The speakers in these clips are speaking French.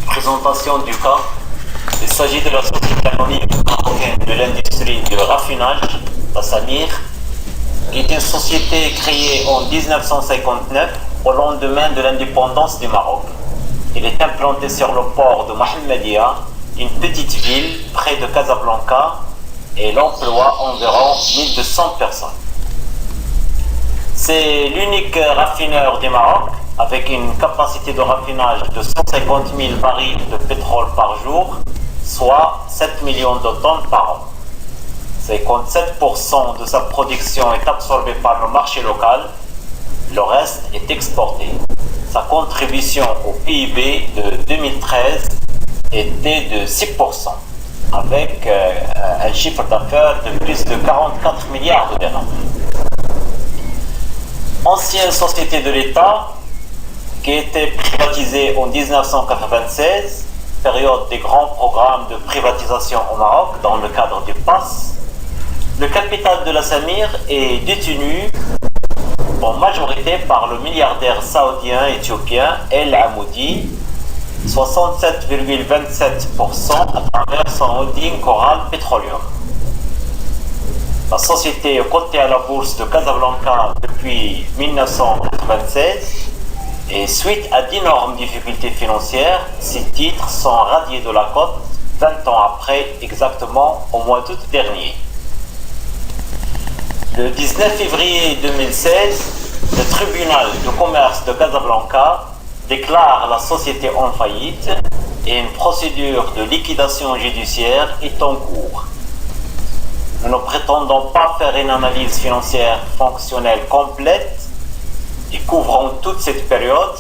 Présentation du cas. Il s'agit de la société anonyme marocaine de l'industrie de raffinage, la Samir, qui est une société créée en 1959 au lendemain de l'indépendance du Maroc. Il est implanté sur le port de Mohammedia, une petite ville près de Casablanca, et il emploie environ 1200 personnes. C'est l'unique raffineur du Maroc avec une capacité de raffinage de 150 000 barils de pétrole par jour, soit 7 millions de tonnes par an. 57% de sa production est absorbée par le marché local, le reste est exporté. Sa contribution au PIB de 2013 était de 6%, avec un chiffre d'affaires de plus de 44 milliards de dirhams. Ancienne société de l'État qui a été privatisée en 1996, période des grands programmes de privatisation au Maroc dans le cadre du PAS. Le capital de la Samir est détenu en majorité par le milliardaire saoudien éthiopien El Amoudi, 67,27% à travers son holding Coral Petroleum. La société est cotée à la bourse de Casablanca depuis 1996 et suite à d'énormes difficultés financières, ses titres sont radiés de la cote 20 ans après, exactement au mois d'août dernier. Le 19 février 2016, le tribunal de commerce de Casablanca déclare la société en faillite et une procédure de liquidation judiciaire est en cours. Nous ne prétendons pas faire une analyse financière fonctionnelle complète et couvrant toute cette période.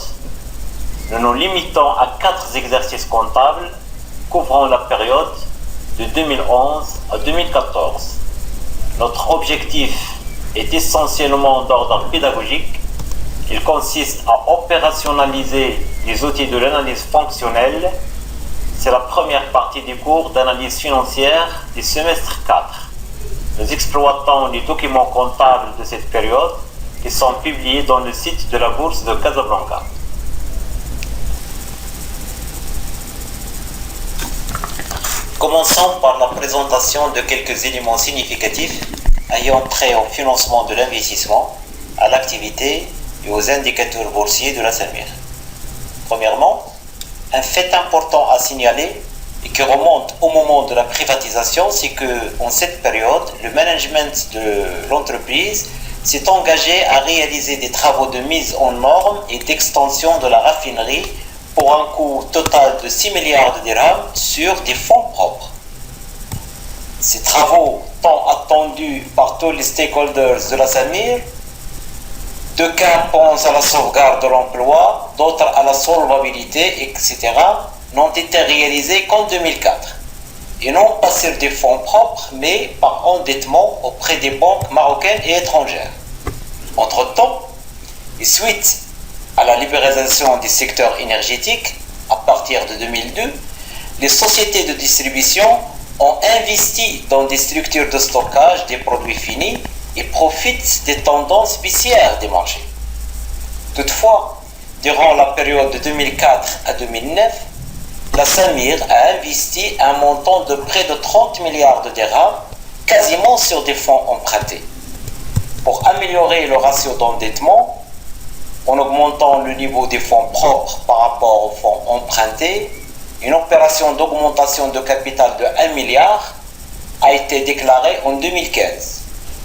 Nous nous limitons à 4 exercices comptables couvrant la période de 2011 à 2014. Notre objectif est essentiellement d'ordre pédagogique. Il consiste à opérationnaliser les outils de l'analyse fonctionnelle. C'est la première partie du cours d'analyse financière du semestre 4. Nous exploitons les documents comptables de cette période qui sont publiés dans le site de la bourse de Casablanca. Commençons par la présentation de quelques éléments significatifs ayant trait au financement de l'investissement, à l'activité et aux indicateurs boursiers de la Samir. Premièrement, un fait important à signaler et qui remonte au moment de la privatisation, c'est qu'en cette période, le management de l'entreprise s'est engagé à réaliser des travaux de mise en norme et d'extension de la raffinerie pour un coût total de 6 milliards de dirhams sur des fonds propres. Ces travaux tant attendus par tous les stakeholders de la Samir, d'aucuns pensent à la sauvegarde de l'emploi, d'autres à la solvabilité, etc., n'ont été réalisés qu'en 2004, et non pas sur des fonds propres, mais par endettement auprès des banques marocaines et étrangères. Entre-temps, et suite à la libéralisation des secteurs énergétiques, à partir de 2002, les sociétés de distribution ont investi dans des structures de stockage des produits finis et profitent des tendances baissières des marchés. Toutefois, durant la période de 2004 à 2009, la Samir a investi un montant de près de 30 milliards de dirhams, quasiment sur des fonds empruntés. Pour améliorer le ratio d'endettement, en augmentant le niveau des fonds propres par rapport aux fonds empruntés, une opération d'augmentation de capital de 1 milliard a été déclarée en 2015,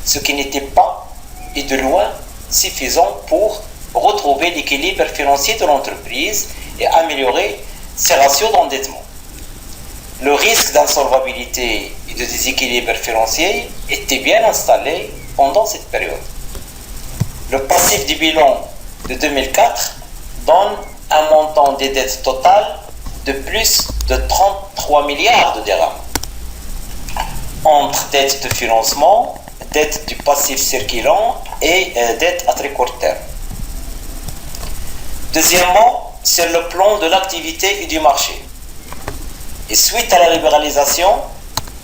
ce qui n'était pas, et de loin, suffisant pour retrouver l'équilibre financier de l'entreprise et améliorer ses ratios d'endettement. Le risque d'insolvabilité et de déséquilibre financier était bien installé pendant cette période. Le passif du bilan de 2004 donne un montant des dettes totales de plus de 33 milliards de dirhams, entre dettes de financement, dettes du passif circulant et dettes à très court terme. Deuxièmement, sur le plan de l'activité et du marché. Et suite à la libéralisation,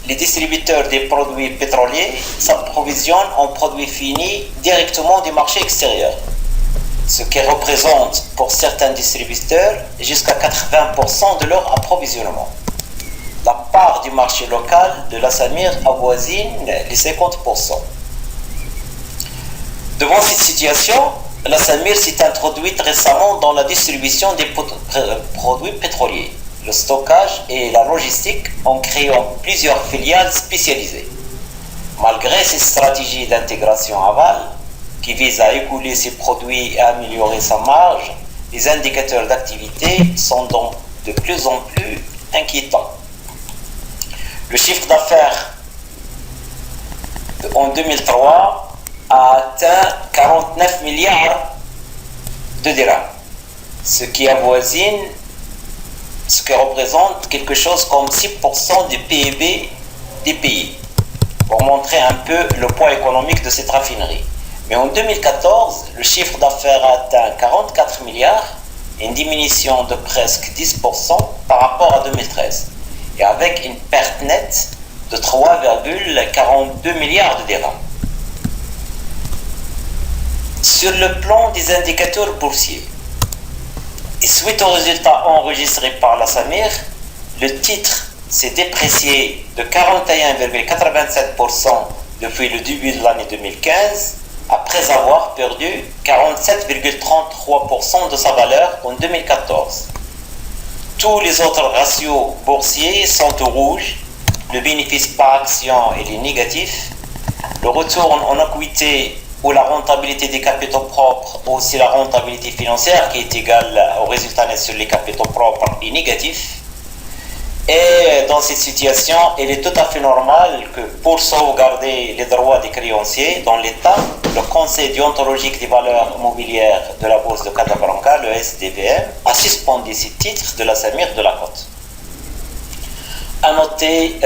les distributeurs des produits pétroliers s'approvisionnent en produits finis directement du marché extérieur. ce qui représente pour certains distributeurs jusqu'à 80% de leur approvisionnement. La part du marché local de la Samir avoisine les 50%. Devant cette situation, la Samir s'est introduite récemment dans la distribution des produits pétroliers, le stockage et la logistique en créant plusieurs filiales spécialisées. Malgré ces stratégies d'intégration aval qui visent à écouler ses produits et à améliorer sa marge, les indicateurs d'activité sont donc de plus en plus inquiétants. Le chiffre d'affaires en 2003 a atteint 49 milliards de dirhams, ce qui représente quelque chose comme 6% du PIB des pays, pour montrer un peu le poids économique de cette raffinerie. Mais en 2014, le chiffre d'affaires a atteint 44 milliards, une diminution de presque 10% par rapport à 2013, et avec une perte nette de 3,42 milliards de dirhams. Sur le plan des indicateurs boursiers, et suite aux résultats enregistrés par la Samir, le titre s'est déprécié de 41,87% depuis le début de l'année 2015, après avoir perdu 47,33% de sa valeur en 2014. Tous les autres ratios boursiers sont au rouge, le bénéfice par action il est négatif, le retour en equité ou la rentabilité des capitaux propres, ou aussi la rentabilité financière qui est égale au résultat net sur les capitaux propres est négatif. Et dans cette situation, il est tout à fait normal que pour sauvegarder les droits des créanciers dans l'État, le Conseil déontologique des valeurs mobilières de la Bourse de Casablanca, le SDVM, a suspendu ces titres de la Samir de la cote. À noter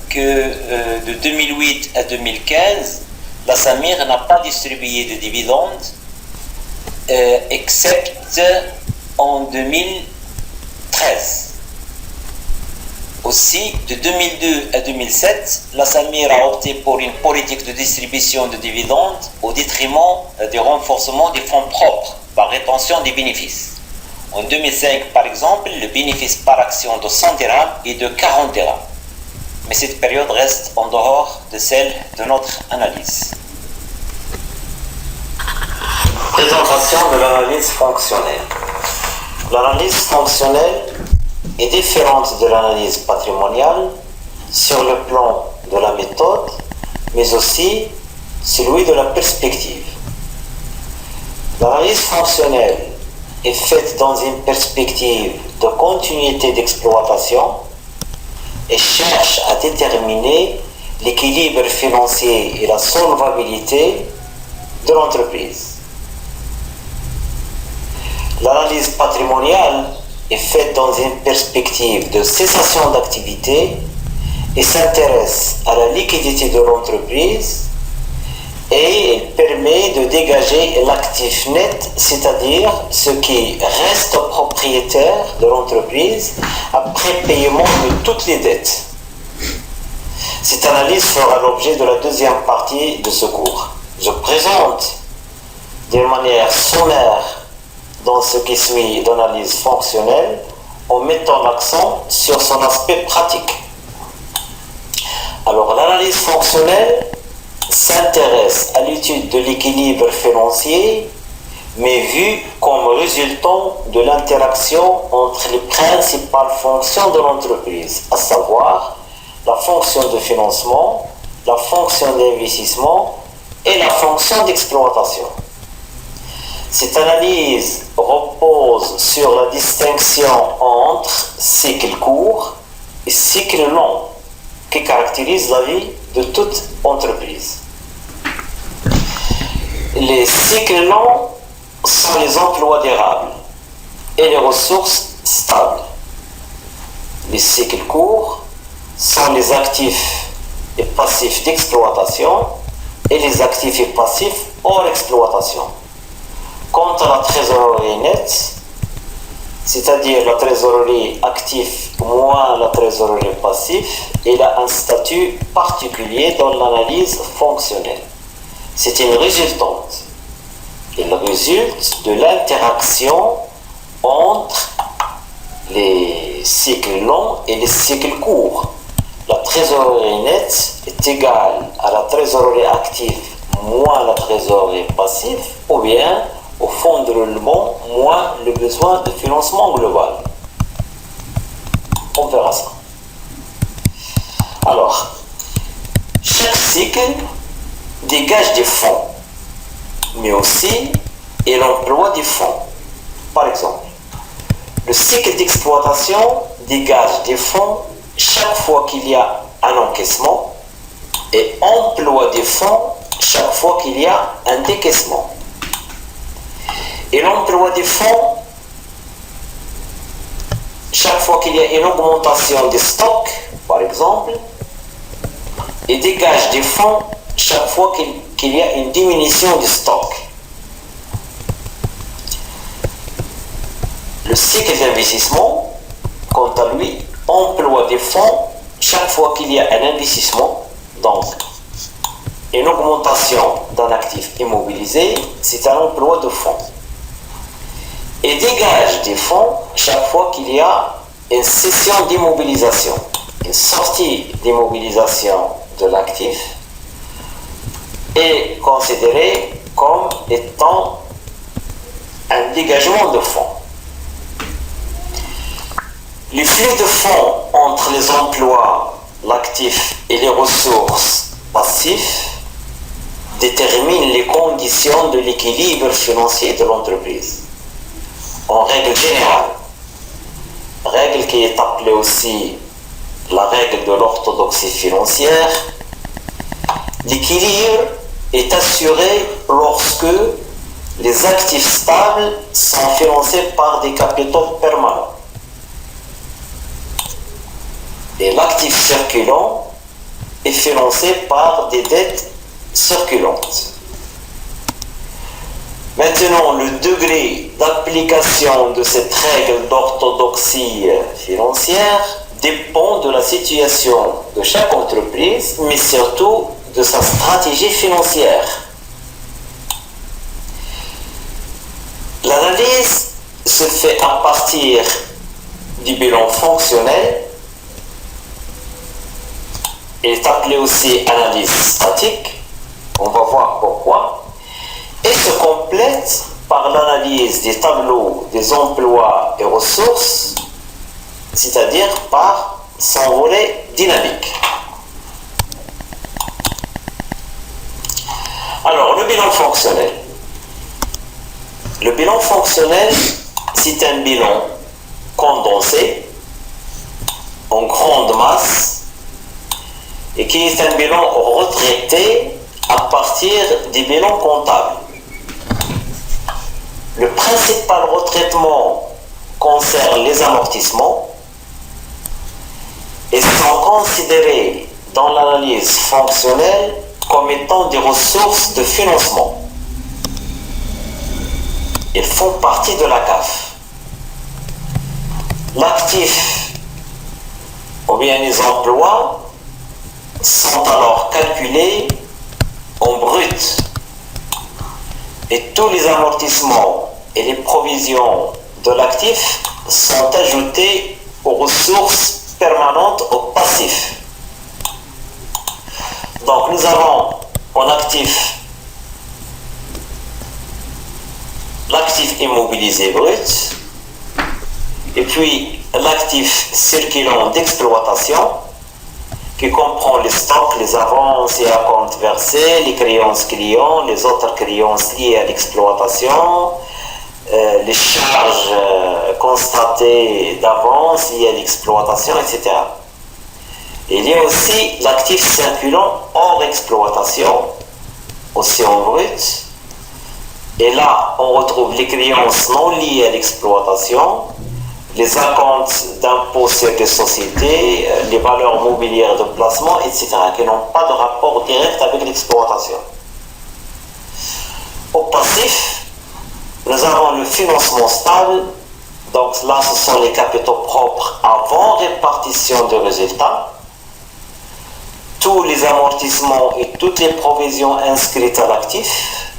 que de 2008 à 2015, la Samir n'a pas distribué de dividendes, except en 2013. Aussi, de 2002 à 2007, la Samir a opté pour une politique de distribution de dividendes au détriment du renforcement des fonds propres par rétention des bénéfices. En 2005, par exemple, le bénéfice par action de 100 dirhams est de 40 dirhams. Mais cette période reste en dehors de celle de notre analyse. Présentation de l'analyse fonctionnelle. L'analyse fonctionnelle est différente de l'analyse patrimoniale sur le plan de la méthode, mais aussi celui de la perspective. L'analyse fonctionnelle est faite dans une perspective de continuité d'exploitation et cherche à déterminer l'équilibre financier et la solvabilité de l'entreprise. L'analyse patrimoniale est faite dans une perspective de cessation d'activité et s'intéresse à la liquidité de l'entreprise et elle permet de dégager l'actif net, c'est-à-dire ce qui reste au propriétaire de l'entreprise après paiement de toutes les dettes. Cette analyse fera l'objet de la deuxième partie de ce cours. Je présente d'une manière sommaire dans ce qui suit l'analyse fonctionnelle en mettant l'accent sur son aspect pratique. Alors l'analyse fonctionnelle s'intéresse à l'étude de l'équilibre financier, mais vu comme résultant de l'interaction entre les principales fonctions de l'entreprise, à savoir la fonction de financement, la fonction d'investissement et la fonction d'exploitation. Cette analyse repose sur la distinction entre cycle court et cycle long qui caractérise la vie de toute entreprise. Les cycles longs sont les emplois durables et les ressources stables. Les cycles courts sont les actifs et passifs d'exploitation et les actifs et passifs hors exploitation. Quant à la trésorerie nette, c'est-à-dire la trésorerie active moins la trésorerie passive, elle a un statut particulier dans l'analyse fonctionnelle. C'est une résultante Il résulte de l'interaction entre les cycles longs et les cycles courts. La trésorerie nette est égale à la trésorerie active moins la trésorerie passive, ou bien au fonds de roulement moins le besoin de financement global. On verra ça. Alors, chaque cycle dégage des fonds, mais aussi il emploie des fonds. Par exemple, le cycle d'exploitation dégage des fonds chaque fois qu'il y a un encaissement et emploie des fonds chaque fois qu'il y a un décaissement. Et l'emploi des fonds chaque fois qu'il y a une augmentation des stocks, par exemple, et dégage des fonds chaque fois qu'il y a une diminution des stocks. Le cycle d'investissement, quant à lui, emploie des fonds chaque fois qu'il y a un investissement, donc une augmentation d'un actif immobilisé, c'est un emploi de fonds. Et dégage des fonds chaque fois qu'il y a une cession d'immobilisation, une sortie d'immobilisation de l'actif est considérée comme étant un dégagement de fonds. Les flux de fonds entre les emplois, l'actif et les ressources passives déterminent les conditions de l'équilibre financier de l'entreprise. En règle générale, règle qui est appelée aussi la règle de l'orthodoxie financière, l'équilibre est assuré lorsque les actifs stables sont financés par des capitaux permanents. Et l'actif circulant est financé par des dettes circulantes. Maintenant, le degré d'application de cette règle d'orthodoxie financière dépend de la situation de chaque entreprise, mais surtout de sa stratégie financière. L'analyse se fait à partir du bilan fonctionnel. Elle est appelée aussi analyse statique. On va voir pourquoi. Et se complète par l'analyse des tableaux des emplois et ressources, c'est-à-dire par son volet dynamique. Alors, le bilan fonctionnel. Le bilan fonctionnel, c'est un bilan condensé, en grande masse, et qui est un bilan retraité à partir des bilans comptables. Le principal retraitement concerne les amortissements et sont considérés dans l'analyse fonctionnelle comme étant des ressources de financement. Ils font partie de la CAF. L'actif ou bien les emplois sont alors calculés en brut. Et tous les amortissements et les provisions de l'actif sont ajoutés aux ressources permanentes, au passif. Donc nous avons en actif l'actif immobilisé brut, et puis l'actif circulant d'exploitation, qui comprend les stocks, les avances et acomptes versés, les créances clients, les autres créances liées à l'exploitation, les charges constatées d'avance liées à l'exploitation, etc. Et il y a aussi l'actif circulant hors exploitation, aussi en brut. Et là, on retrouve les créances non liées à l'exploitation, les acomptes d'impôts sur les sociétés, les valeurs mobilières de placement, etc., qui n'ont pas de rapport direct avec l'exploitation. Au passif, nous avons le financement stable, donc là ce sont les capitaux propres avant répartition de résultats, tous les amortissements et toutes les provisions inscrites à l'actif,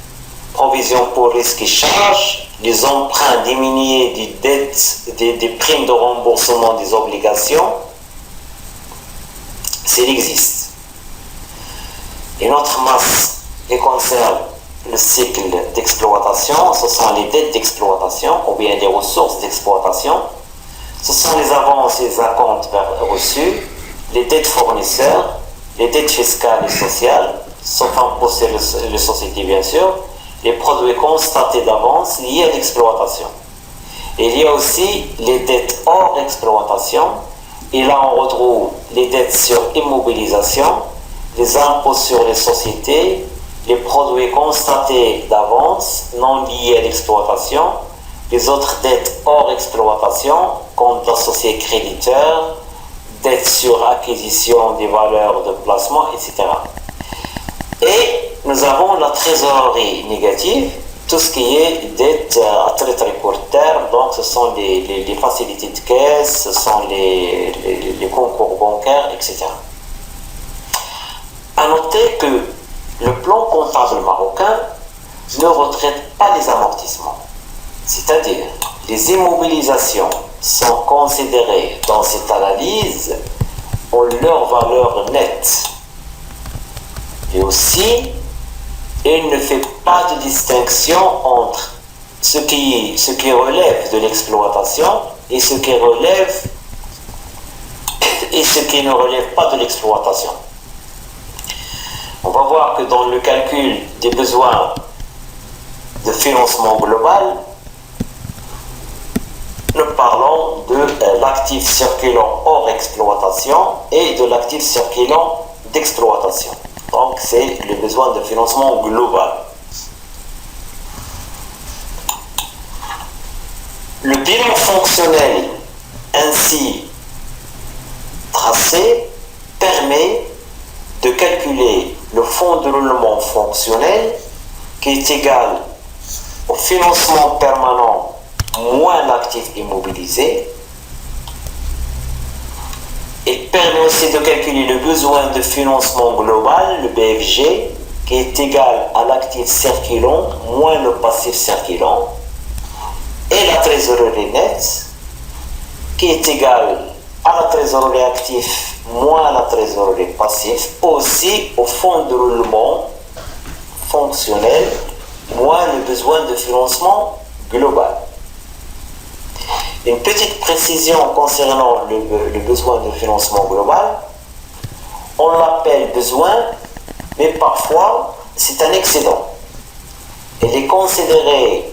provisions pour risques et charges, les emprunts diminués des dettes, des primes de remboursement des obligations, s'il existe. Une autre masse qui concerne le cycle d'exploitation, ce sont les dettes d'exploitation ou bien les ressources d'exploitation. Ce sont les avances et les acomptes reçus, les dettes fournisseurs, les dettes fiscales et sociales, sauf impôts sur les sociétés bien sûr, les produits constatés d'avance liés à l'exploitation. Il y a aussi les dettes hors exploitation, et là on retrouve les dettes sur immobilisation, les impôts sur les sociétés, les produits constatés d'avance non liés à l'exploitation, les autres dettes hors exploitation, compte associé créditeur, dettes sur acquisition des valeurs de placement, etc. Et nous avons la trésorerie négative, tout ce qui est dette à très très court terme, donc ce sont les facilités de caisse, ce sont les concours bancaires, etc. À noter que le plan comptable marocain ne retraite pas les amortissements, c'est-à-dire les immobilisations sont considérées dans cette analyse en leur valeur nette. Et aussi, il ne fait pas de distinction entre ce qui relève de l'exploitation et ce qui relève et ce qui ne relève pas de l'exploitation. On va voir que dans le calcul des besoins de financement global, nous parlons de l'actif circulant hors exploitation et de l'actif circulant d'exploitation. Donc c'est le besoin de financement global. Le bilan fonctionnel ainsi tracé permet de calculer le fonds de roulement fonctionnel qui est égal au financement permanent moins l'actif immobilisé. Il permet aussi de calculer le besoin de financement global, le BFG, qui est égal à l'actif circulant moins le passif circulant, et la trésorerie nette, qui est égale à la trésorerie active moins la trésorerie passive, aussi au fonds de roulement fonctionnel moins le besoin de financement global. Une petite précision concernant le besoin de financement global, on l'appelle besoin, mais parfois c'est un excédent. Il est considéré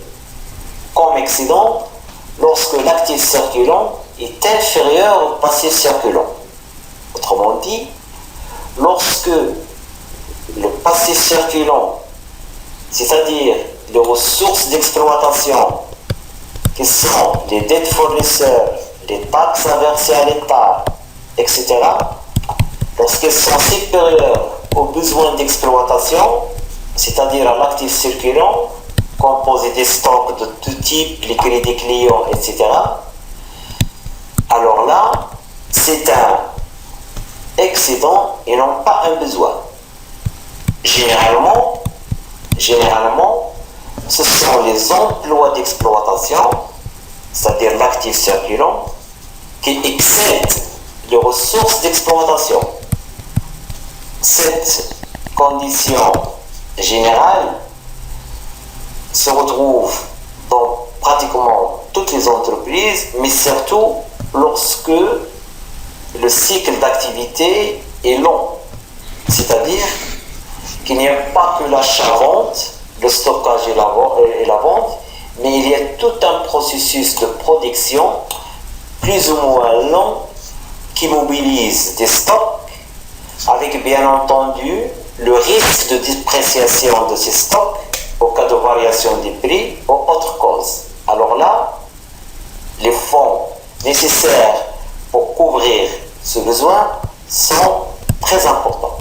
comme excédent lorsque l'actif circulant est inférieur au passif circulant. Autrement dit, lorsque le passif circulant, c'est-à-dire les ressources d'exploitation, qui sont les dettes fournisseurs, les taxes versées à l'État, etc., lorsqu'elles sont supérieures aux besoins d'exploitation, c'est-à-dire à l'actif circulant, composé des stocks de tout type, les crédits clients, etc., alors là, c'est un excédent et non pas un besoin. Généralement, ce sont les emplois d'exploitation, c'est-à-dire l'actif circulant, qui excèdent les ressources d'exploitation. Cette condition générale se retrouve dans pratiquement toutes les entreprises, mais surtout lorsque le cycle d'activité est long. C'est-à-dire qu'il n'y a pas que l'achat-vente, le stockage et la vente, mais il y a tout un processus de production plus ou moins long qui mobilise des stocks avec bien entendu le risque de dépréciation de ces stocks au cas de variation des prix ou autres causes. Alors là, les fonds nécessaires pour couvrir ce besoin sont très importants.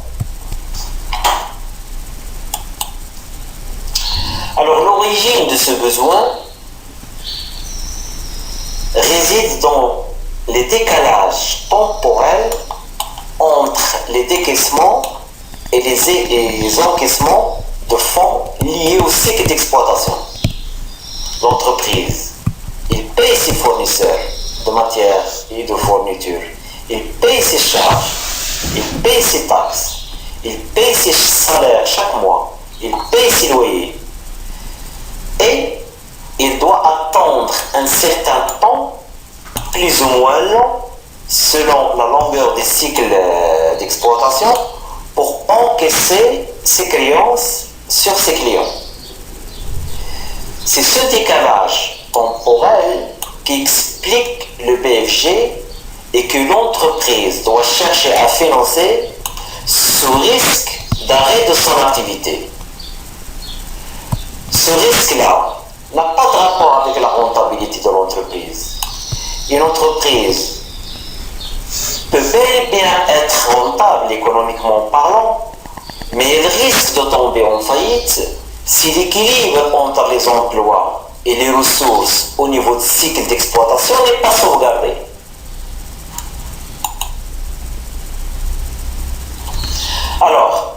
Alors l'origine de ce besoin réside dans les décalages temporels entre les décaissements et les encaissements de fonds liés au cycle d'exploitation. L'entreprise, il paye ses fournisseurs de matières et de fournitures, il paye ses charges, il paye ses taxes, il paye ses salaires chaque mois, il paye ses loyers et il doit attendre un certain temps, plus ou moins long, selon la longueur des cycles d'exploitation, pour encaisser ses créances sur ses clients. C'est ce décalage temporel qui explique le BFG et que l'entreprise doit chercher à financer sous risque d'arrêt de son activité. Ce risque-là n'a pas de rapport avec la rentabilité de l'entreprise. Une entreprise peut bel et bien être rentable économiquement parlant, mais elle risque de tomber en faillite si l'équilibre entre les emplois et les ressources au niveau du cycle d'exploitation n'est pas sauvegardé. Alors,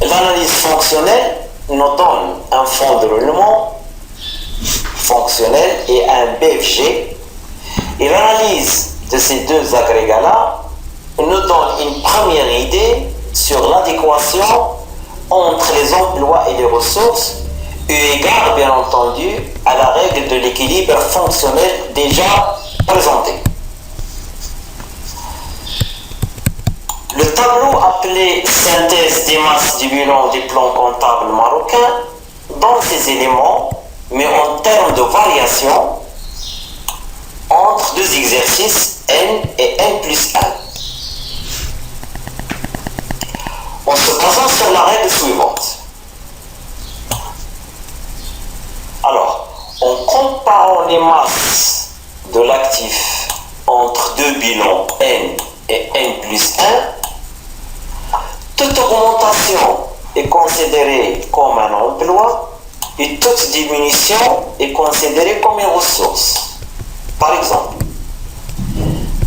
l'analyse fonctionnelle nous donne un fonds de roulement fonctionnel et un BFG, et l'analyse de ces deux agrégats-là nous donne une première idée sur l'adéquation entre les emplois et les ressources, eu égard bien entendu à la règle de l'équilibre fonctionnel déjà présentée. Le tableau appelé synthèse des masses du bilan des plans comptables marocains donne ces éléments, mais en termes de variation entre deux exercices N et N plus 1. En se basant sur la règle suivante. Alors, en comparant les masses de l'actif entre deux bilans N et N plus 1, toute augmentation est considérée comme un emploi et toute diminution est considérée comme une ressource. Par exemple,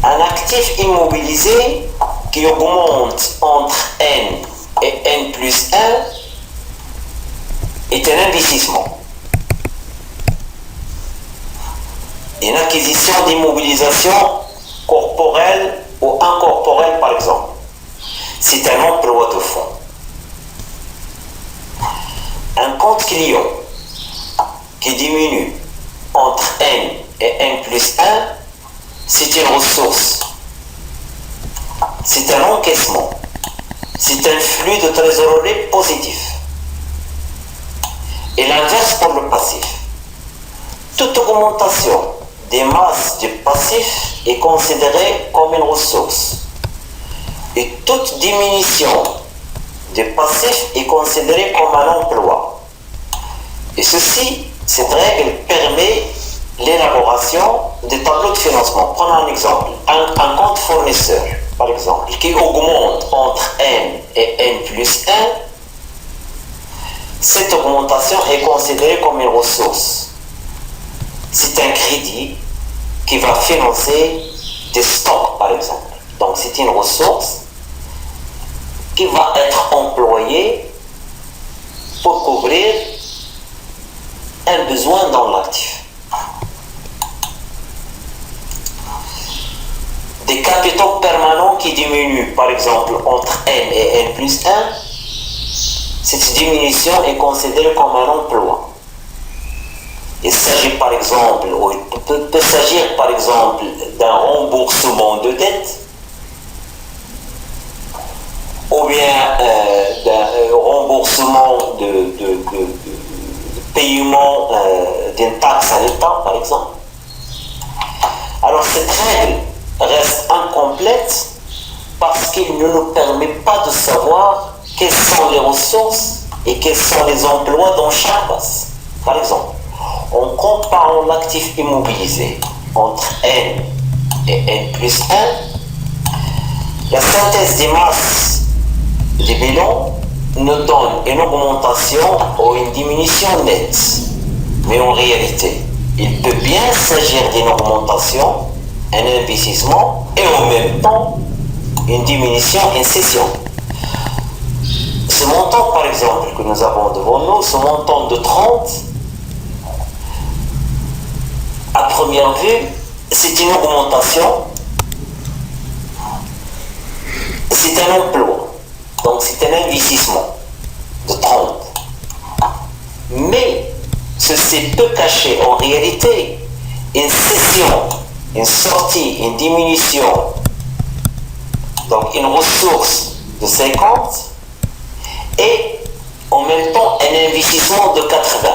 un actif immobilisé qui augmente entre N et N plus 1 est un investissement. Une acquisition d'immobilisation corporelle ou incorporelle, par exemple, c'est un emploi de fonds. Un compte client qui diminue entre N et N plus 1, c'est une ressource. C'est un encaissement. C'est un flux de trésorerie positif. Et l'inverse pour le passif. Toute augmentation des masses du passif est considérée comme une ressource. Et toute diminution du passif est considérée comme un emploi. Et ceci, cette règle permet l'élaboration des tableaux de financement. Prenons un exemple. Un compte fournisseur, par exemple, qui augmente entre N et N plus 1, cette augmentation est considérée comme une ressource. C'est un crédit qui va financer des stocks, par exemple. Donc c'est une ressource qui va être employée pour couvrir un besoin dans l'actif. Des capitaux permanents qui diminuent, par exemple, entre N et N plus 1, cette diminution est considérée comme un emploi. Il s'agit par exemple, ou il peut s'agir par exemple d'un remboursement de dette, ou bien d'un remboursement de paiement d'une taxe à l'État, par exemple. Alors cette règle reste incomplète parce qu'il ne nous permet pas de savoir quelles sont les ressources et quels sont les emplois dans chaque base. Par exemple, en comparant l'actif immobilisé entre N et N plus 1, la synthèse des masses des bilans nous donne une augmentation ou une diminution nette. Mais en réalité, il peut bien s'agir d'une augmentation, un investissement et en même temps une diminution, une cession. ce montant, par exemple, que nous avons devant nous, ce montant de 30, à première vue, c'est une augmentation, c'est un emploi, donc c'est un investissement de 30. Mais ceci peut cacher en réalité une cession, une sortie, une diminution, donc une ressource de 50 et en même temps un investissement de 80.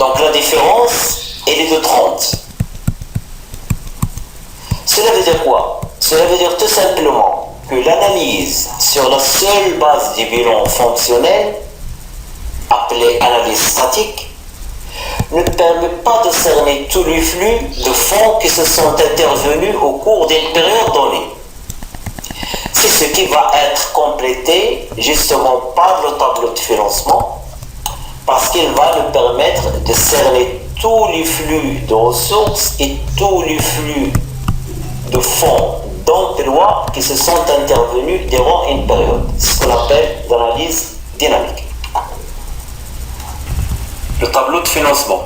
Donc la différence, elle est de 30. Cela veut dire quoi? Cela veut dire tout simplement que l'analyse sur la seule base du bilan fonctionnel, appelée analyse statique, ne permet pas de cerner tous les flux de fonds qui se sont intervenus au cours d'une période donnée. C'est ce qui va être complété justement par le tableau de financement, parce qu'il va nous permettre de cerner tous les flux de ressources et tous les flux de fonds d'emploi qui se sont intervenus durant une période, ce qu'on appelle l'analyse dynamique. Le tableau de financement,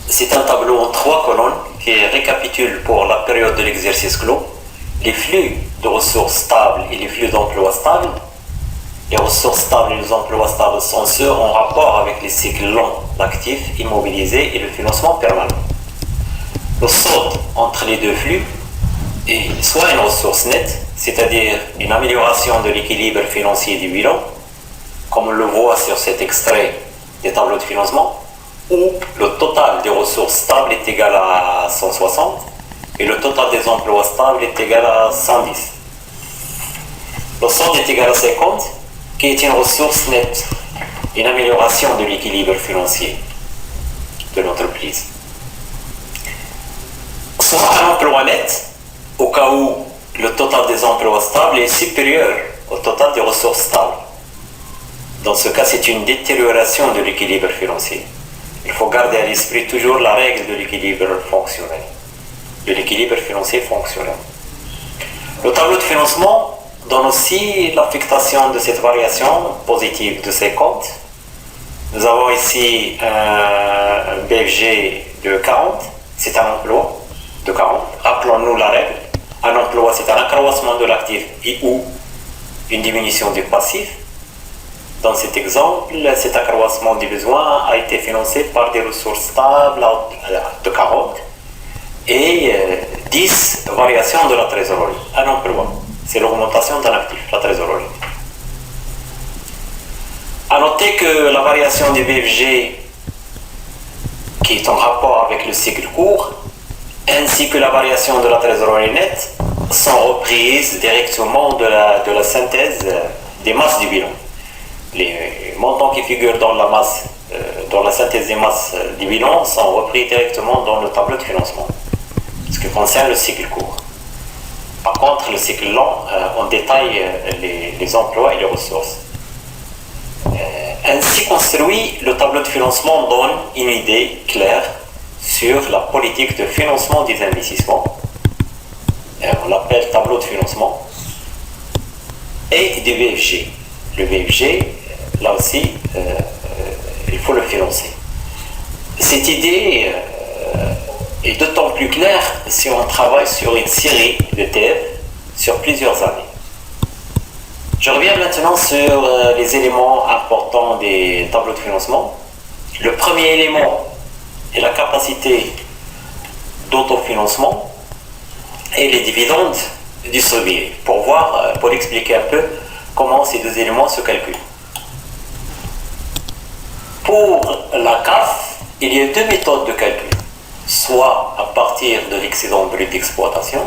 c'est un tableau en 3 colonnes qui récapitule pour la période de l'exercice clos les flux de ressources stables et les flux d'emploi stables. Les ressources stables et les emplois stables sont ceux en rapport avec les cycles longs d'actifs immobilisés et le financement permanent. Le solde entre les deux flux est soit une ressource nette, c'est-à-dire une amélioration de l'équilibre financier du bilan, comme on le voit sur cet extrait des tableaux de financement, où le total des ressources stables est égal à 160 et le total des emplois stables est égal à 110. Le solde est égal à 50, qui est une ressource nette, une amélioration de l'équilibre financier de l'entreprise. Soit un emploi net, au cas où le total des emplois stables est supérieur au total des ressources stables. Dans ce cas, c'est une détérioration de l'équilibre financier. Il faut garder à l'esprit toujours la règle de l'équilibre fonctionnel, de l'équilibre financier fonctionnel. Le tableau de financement donne aussi l'affectation de cette variation positive de 50. Nous avons ici un BFG de 40, c'est un emploi de 40. Rappelons-nous la règle. Un emploi, c'est un accroissement de l'actif et ou une diminution du passif. Dans cet exemple, cet accroissement du besoin a été financé par des ressources stables de 40 et 10 variations de la trésorerie. Un emploi, c'est l'augmentation d'un actif, la trésorerie. A noter que la variation du BFG, qui est en rapport avec le cycle court, ainsi que la variation de la trésorerie nette, sont reprises directement de la synthèse des masses du bilan. Les montants qui figurent dans la synthèse des masses du bilan sont repris directement dans le tableau de financement, ce qui concerne le cycle court. Par contre, le cycle long, on détaille les emplois et les ressources. Ainsi construit, le tableau de financement donne une idée claire sur la politique de financement des investissements. On l'appelle tableau de financement. Et du BFG. Le BFG, là aussi, il faut le financer. Cette idée est d'autant plus claire si on travaille sur une série de TF sur plusieurs années. Je reviens maintenant sur les éléments importants des tableaux de financement. Le premier élément est la capacité d'autofinancement et les dividendes distribués, pour expliquer un peu comment ces deux éléments se calculent. Pour la CAF, il y a deux méthodes de calcul, soit à partir de l'excédent brut d'exploitation,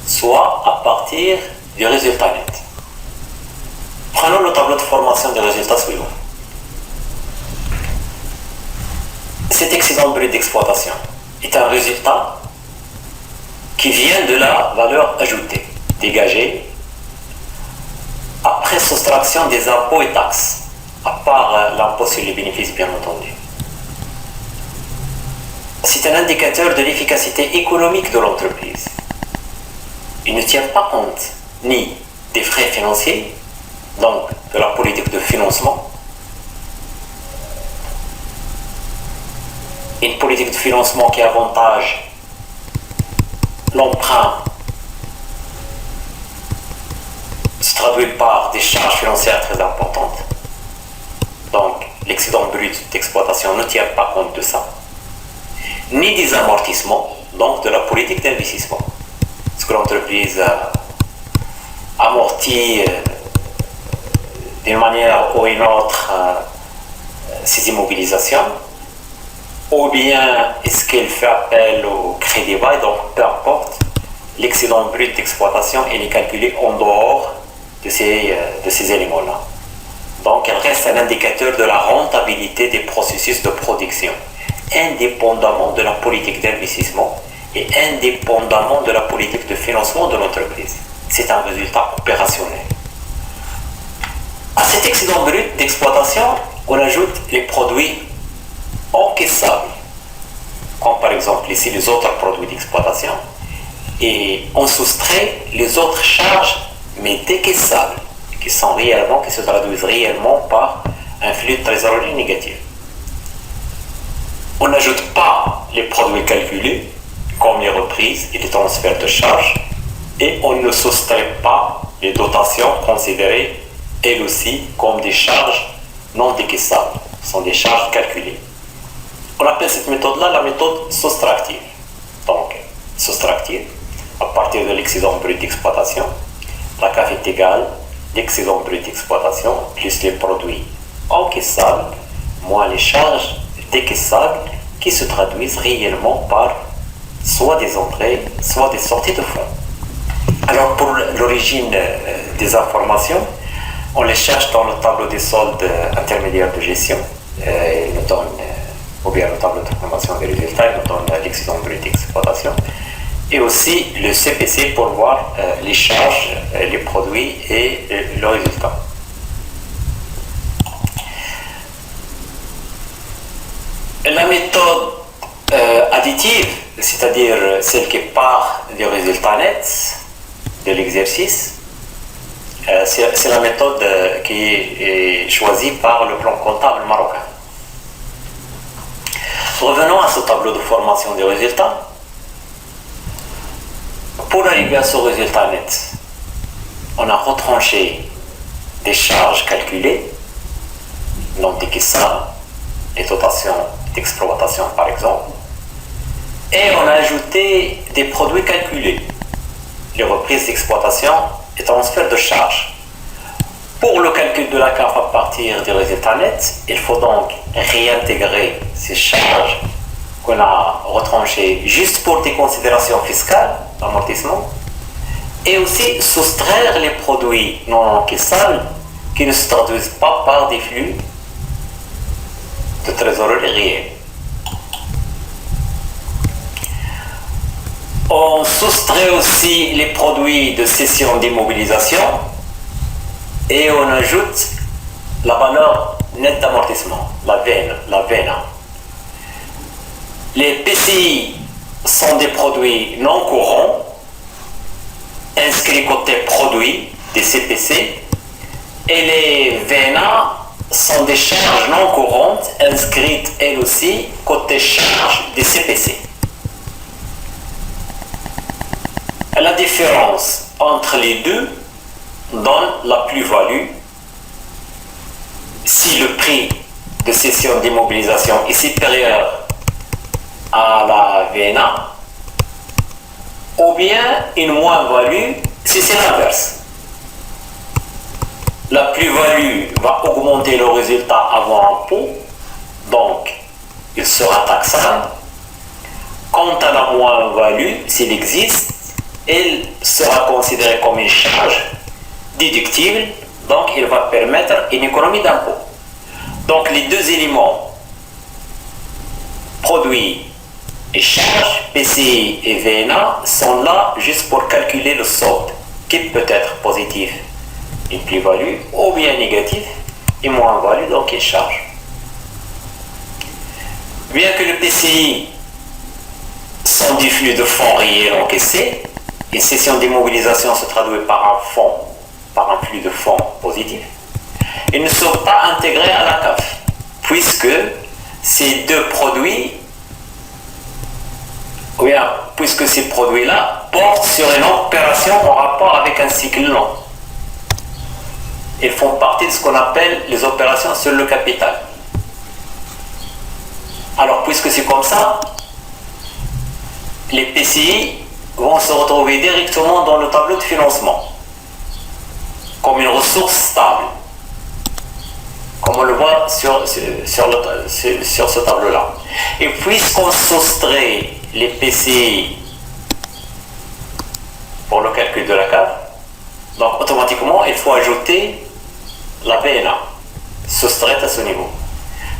soit à partir du résultat net. Prenons le tableau de formation des résultats suivants. Cet excédent brut d'exploitation est un résultat qui vient de la valeur ajoutée, dégagée, après soustraction des impôts et taxes, à part l'impôt sur les bénéfices bien entendu. C'est un indicateur de l'efficacité économique de l'entreprise. Il ne tient pas compte ni des frais financiers, donc de la politique de financement. Une politique de financement qui avantage l'emprunt se traduit par des charges financières très importantes. Donc l'excédent brut d'exploitation ne tient pas compte de ça. Ni des amortissements, donc de la politique d'investissement. Est-ce que l'entreprise amortit d'une manière ou une autre ses immobilisations, ou bien est-ce qu'elle fait appel au crédit bail, donc peu importe, l'excédent brut d'exploitation est calculé en dehors de ces éléments-là. Donc elle reste un indicateur de la rentabilité des processus de production, indépendamment de la politique d'investissement et indépendamment de la politique de financement de l'entreprise. C'est un résultat opérationnel. À cet excédent brut d'exploitation, on ajoute les produits encaissables, comme par exemple ici les autres produits d'exploitation, et on soustrait les autres charges, mais décaissables, qui se traduisent réellement par un flux de trésorerie négatif. On n'ajoute pas les produits calculés, comme les reprises et les transferts de charges, et on ne soustrait pas les dotations considérées, elles aussi, comme des charges non décaissables. Ce sont des charges calculées. On appelle cette méthode-là la méthode soustractive. Donc, soustractive, à partir de l'excédent brut d'exploitation, la CAF est égale l'excédent brut d'exploitation plus les produits encaissables moins les charges décaissables qui se traduisent réellement par soit des entrées, soit des sorties de fonds. Alors pour l'origine des informations, on les cherche dans le tableau des soldes intermédiaires de gestion, il nous donne, ou bien le tableau de formation des résultats, il nous donne l'excédent brut d'exploitation, et aussi le CPC pour voir les charges, les produits et le résultat. La méthode additive, c'est-à-dire celle qui part du résultat net de l'exercice, c'est la méthode qui est choisie par le plan comptable marocain. Revenons à ce tableau de formation des résultats. Pour arriver à ce résultat net, on a retranché des charges calculées, non décaissables, les dotations d'exploitation par exemple, et on a ajouté des produits calculés, les reprises d'exploitation et transferts de charges. Pour le calcul de la CAF à partir du résultat net, il faut donc réintégrer ces charges qu'on a retranchées juste pour des considérations fiscales, amortissement, et aussi soustraire les produits non encaissables qui ne se traduisent pas par des flux de trésorerie réelle. On soustrait aussi les produits de cession d'immobilisation et on ajoute la valeur nette d'amortissement, la VNA. Les PCI sont des produits non courants inscrits côté produits des CPC et les VNA sont des charges non courantes inscrites elles aussi côté charges des CPC. La différence entre les deux donne la plus-value si le prix de cession d'immobilisation est supérieur à la VNA, ou bien une moins-value si c'est l'inverse. La plus-value va augmenter le résultat avant impôt, donc il sera taxable. Quant à la moins-value, s'il existe, elle sera considérée comme une charge déductible, donc il va permettre une économie d'impôt. Donc les deux éléments, produits et charges, PCI et VNA, sont là juste pour calculer le solde, qui peut être positif, une plus-value, ou bien négatif, et moins-value, donc une charge. Bien que le PCI sont des flux de fonds réels encaissés, une cession d'immobilisation se traduit par un fonds par un flux de fonds positif, ils ne sont pas intégrés à la CAF, puisque ces deux produits, ou bien, puisque ces produits-là portent sur une opération en rapport avec un cycle long. Ils font partie de ce qu'on appelle les opérations sur le capital. Alors, puisque c'est comme ça, les PCI vont se retrouver directement dans le tableau de financement, comme une ressource stable, comme on le voit sur ce tableau-là. Et puisqu'on soustrait les PCI pour le calcul de la CAF, donc automatiquement il faut ajouter la BNA soustraite à ce niveau.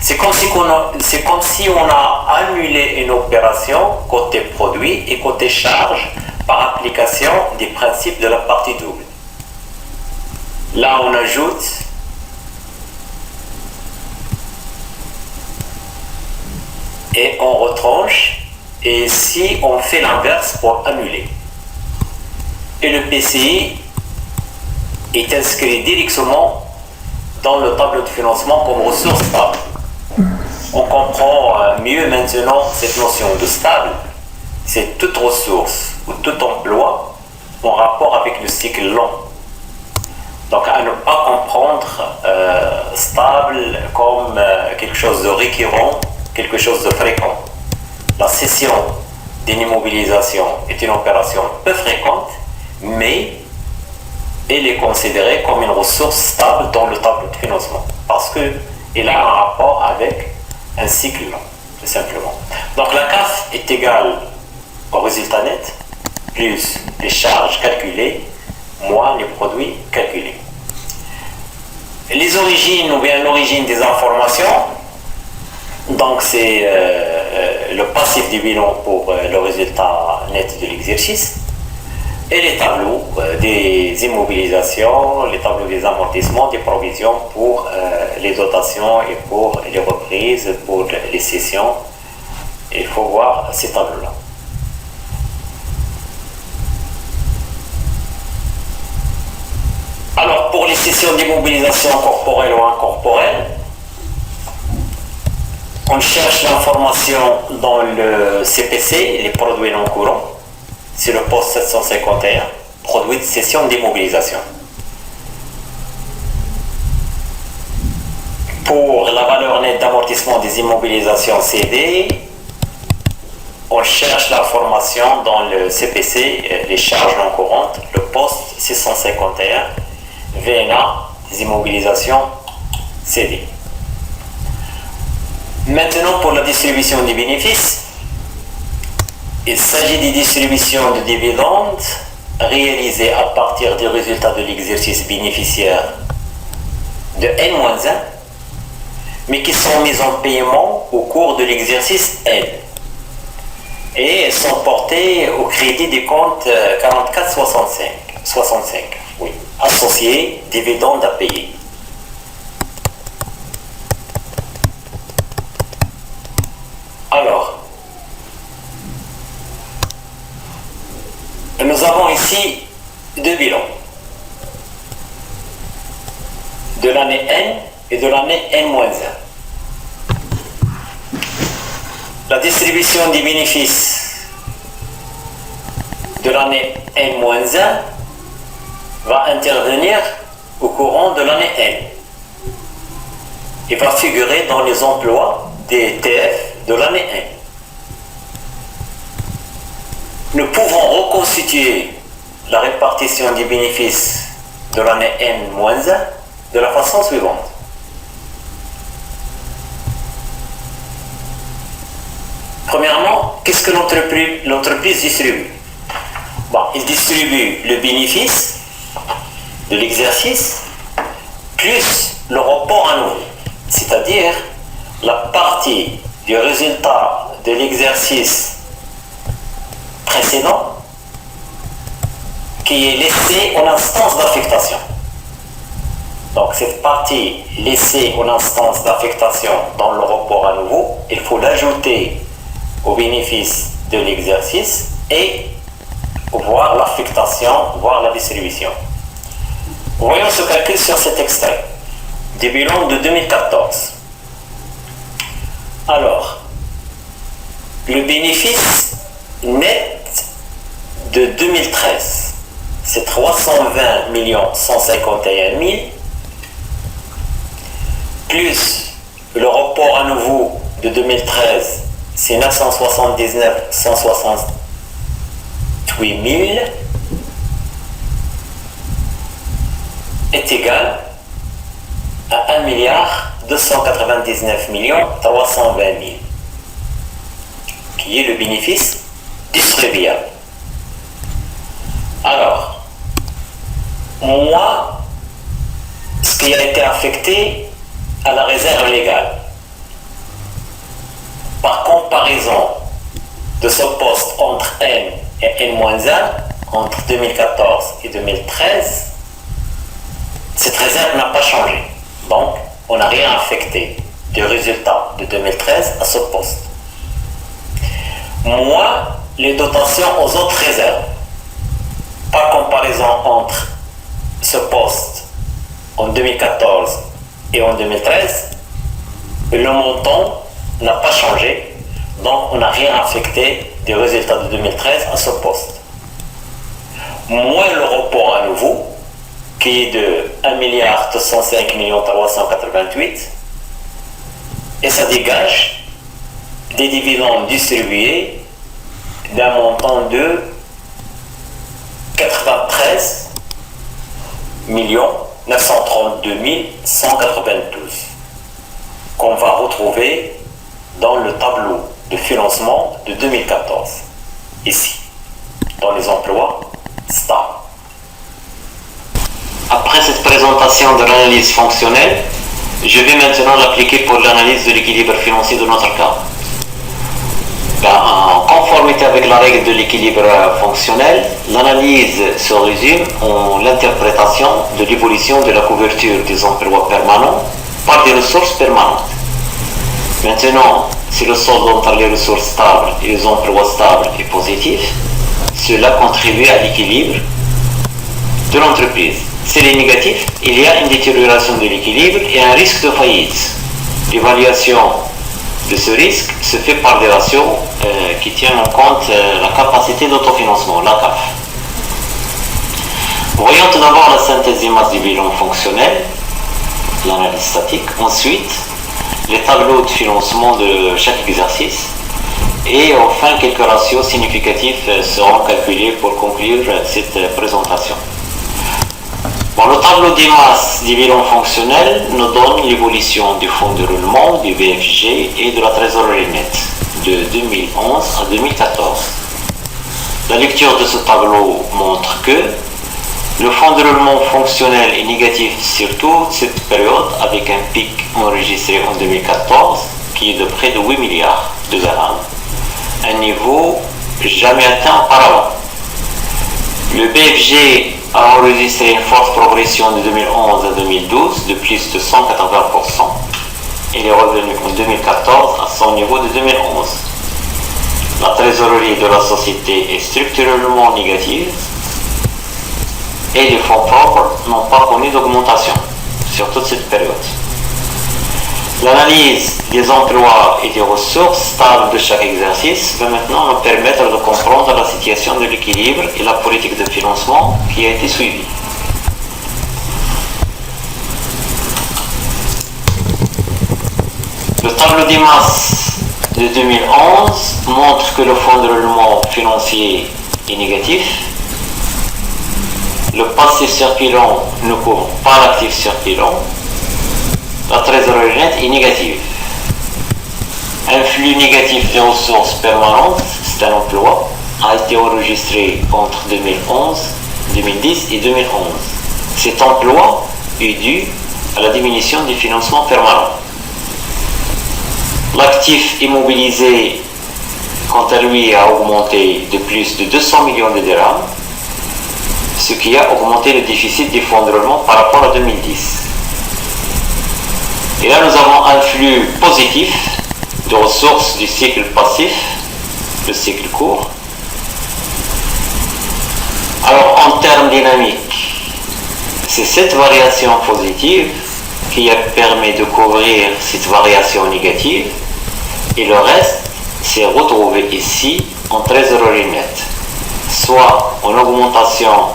C'est comme si on a annulé une opération côté produit et côté charge par application des principes de la partie double. Là on ajoute et on retranche, et ici on fait l'inverse pour annuler. Et le PCI est inscrit directement dans le tableau de financement comme ressource stable. On comprend mieux maintenant cette notion de stable. C'est toute ressource ou tout emploi en rapport avec le cycle long. Donc à ne pas comprendre stable comme quelque chose de récurrent, quelque chose de fréquent. La cession d'une immobilisation est une opération peu fréquente, mais elle est considérée comme une ressource stable dans le tableau de financement parce qu'elle a un rapport avec un cycle long, tout simplement. Donc la CAF est égale au résultat net plus les charges calculées moins les produits calculés. Les origines ou bien l'origine des informations, donc c'est le passif du bilan pour le résultat net de l'exercice, et les tableaux des immobilisations, les tableaux des amortissements, des provisions pour les dotations et pour les reprises, pour les cessions. Il faut voir ces tableaux-là. Alors, pour les cessions d'immobilisation corporelle ou incorporelle, on cherche l'information dans le CPC, les produits non courants. C'est le poste 751, produit de cession d'immobilisation. Pour la valeur nette d'amortissement des immobilisations CD, on cherche l'information dans le CPC, les charges non courantes, le poste 651, VNA des immobilisations CD. Maintenant, pour la distribution des bénéfices, il s'agit des distributions de dividendes réalisées à partir des résultats de l'exercice bénéficiaire de N-1, mais qui sont mises en paiement au cours de l'exercice N. Et elles sont portées au crédit des comptes 4465, oui, associés dividendes à payer. Alors, nous avons ici deux bilans de l'année N et de l'année N-1. La distribution des bénéfices de l'année N-1 va intervenir au courant de l'année N et va figurer dans les emplois des TF de l'année N. Nous pouvons reconstituer la répartition des bénéfices de l'année N-1 de la façon suivante. Premièrement, qu'est-ce que l'entreprise distribue? Il distribue le bénéfice de l'exercice plus le report à nouveau, c'est-à-dire la partie du résultat de l'exercice précédent qui est laissée en instance d'affectation. Donc cette partie laissée en instance d'affectation dans le report à nouveau, il faut l'ajouter au bénéfice de l'exercice et voir l'affectation, voir la distribution. Voyons ce calcul sur cet extrait du bilan de 2014. Alors, le bénéfice net de 2013, c'est 320 151 000, plus le report à nouveau de 2013, c'est 979 168 000, est égal à 1 299 320 000, qui est le bénéfice distribuable. Alors, moi, ce qui a été affecté à la réserve légale, par comparaison de ce poste entre N et N-1, entre 2014 et 2013, cette réserve n'a pas changé. Donc, on n'a rien affecté du résultat de 2013 à ce poste. Moi, les dotations aux autres réserves, par comparaison entre ce poste en 2014 et en 2013, le montant n'a pas changé, donc on n'a rien affecté des résultats de 2013 à ce poste. Moins le report à nouveau, qui est de 1 205 388, et ça dégage des dividendes distribués d'un montant de 93 932 192 qu'on va retrouver dans le tableau de financement de 2014, ici, dans les emplois stables. Après cette présentation de l'analyse fonctionnelle, je vais maintenant l'appliquer pour l'analyse de l'équilibre financier de notre cas. En conformité avec la règle de l'équilibre fonctionnel, l'analyse se résume en l'interprétation de l'évolution de la couverture des emplois permanents par des ressources permanentes. Maintenant, si le solde entre les ressources stables et les emplois stables est positif, cela contribue à l'équilibre de l'entreprise. S'il est négatif, il y a une détérioration de l'équilibre et un risque de faillite. L'évaluation de ce risque se fait par des ratios qui tiennent en compte la capacité d'autofinancement, la CAF. Voyons tout d'abord la synthèse des masses du bilan fonctionnel, l'analyse statique, ensuite les tableaux de financement de chaque exercice, et enfin quelques ratios significatifs seront calculés pour conclure cette présentation. Bon, le tableau des masses du bilan fonctionnel nous donne l'évolution du fonds de roulement, du BFG et de la trésorerie nette de 2011 à 2014. La lecture de ce tableau montre que le fonds de roulement fonctionnel est négatif sur toute cette période, avec un pic enregistré en 2014 qui est de près de 8 milliards de dirhams, un niveau jamais atteint auparavant. Le BFG a enregistré une forte progression de 2011 à 2012 de plus de 180%. Il est revenu en 2014 à son niveau de 2011. La trésorerie de la société est structurellement négative et les fonds propres n'ont pas connu d'augmentation sur toute cette période. L'analyse des emplois et des ressources stables de chaque exercice va maintenant nous permettre de comprendre la situation de l'équilibre et la politique de financement qui a été suivie. Le tableau des masses de 2011 montre que le fonds de roulement financier est négatif. Le passif circulant ne couvre pas l'actif circulant. La trésorerie nette est négative. Un flux négatif de ressources permanentes, c'est un emploi, a été enregistré entre 2010 et 2011. Cet emploi est dû à la diminution des financements permanents. L'actif immobilisé, quant à lui, a augmenté de plus de 200 millions de dirhams, ce qui a augmenté le déficit des fonds de roulement par rapport à 2010. Et là, nous avons un flux positif de ressources du cycle passif, le cycle court. Alors, en termes dynamiques, c'est cette variation positive qui permet de couvrir cette variation négative et le reste c'est retrouvé ici en trésorerie nette, soit en augmentation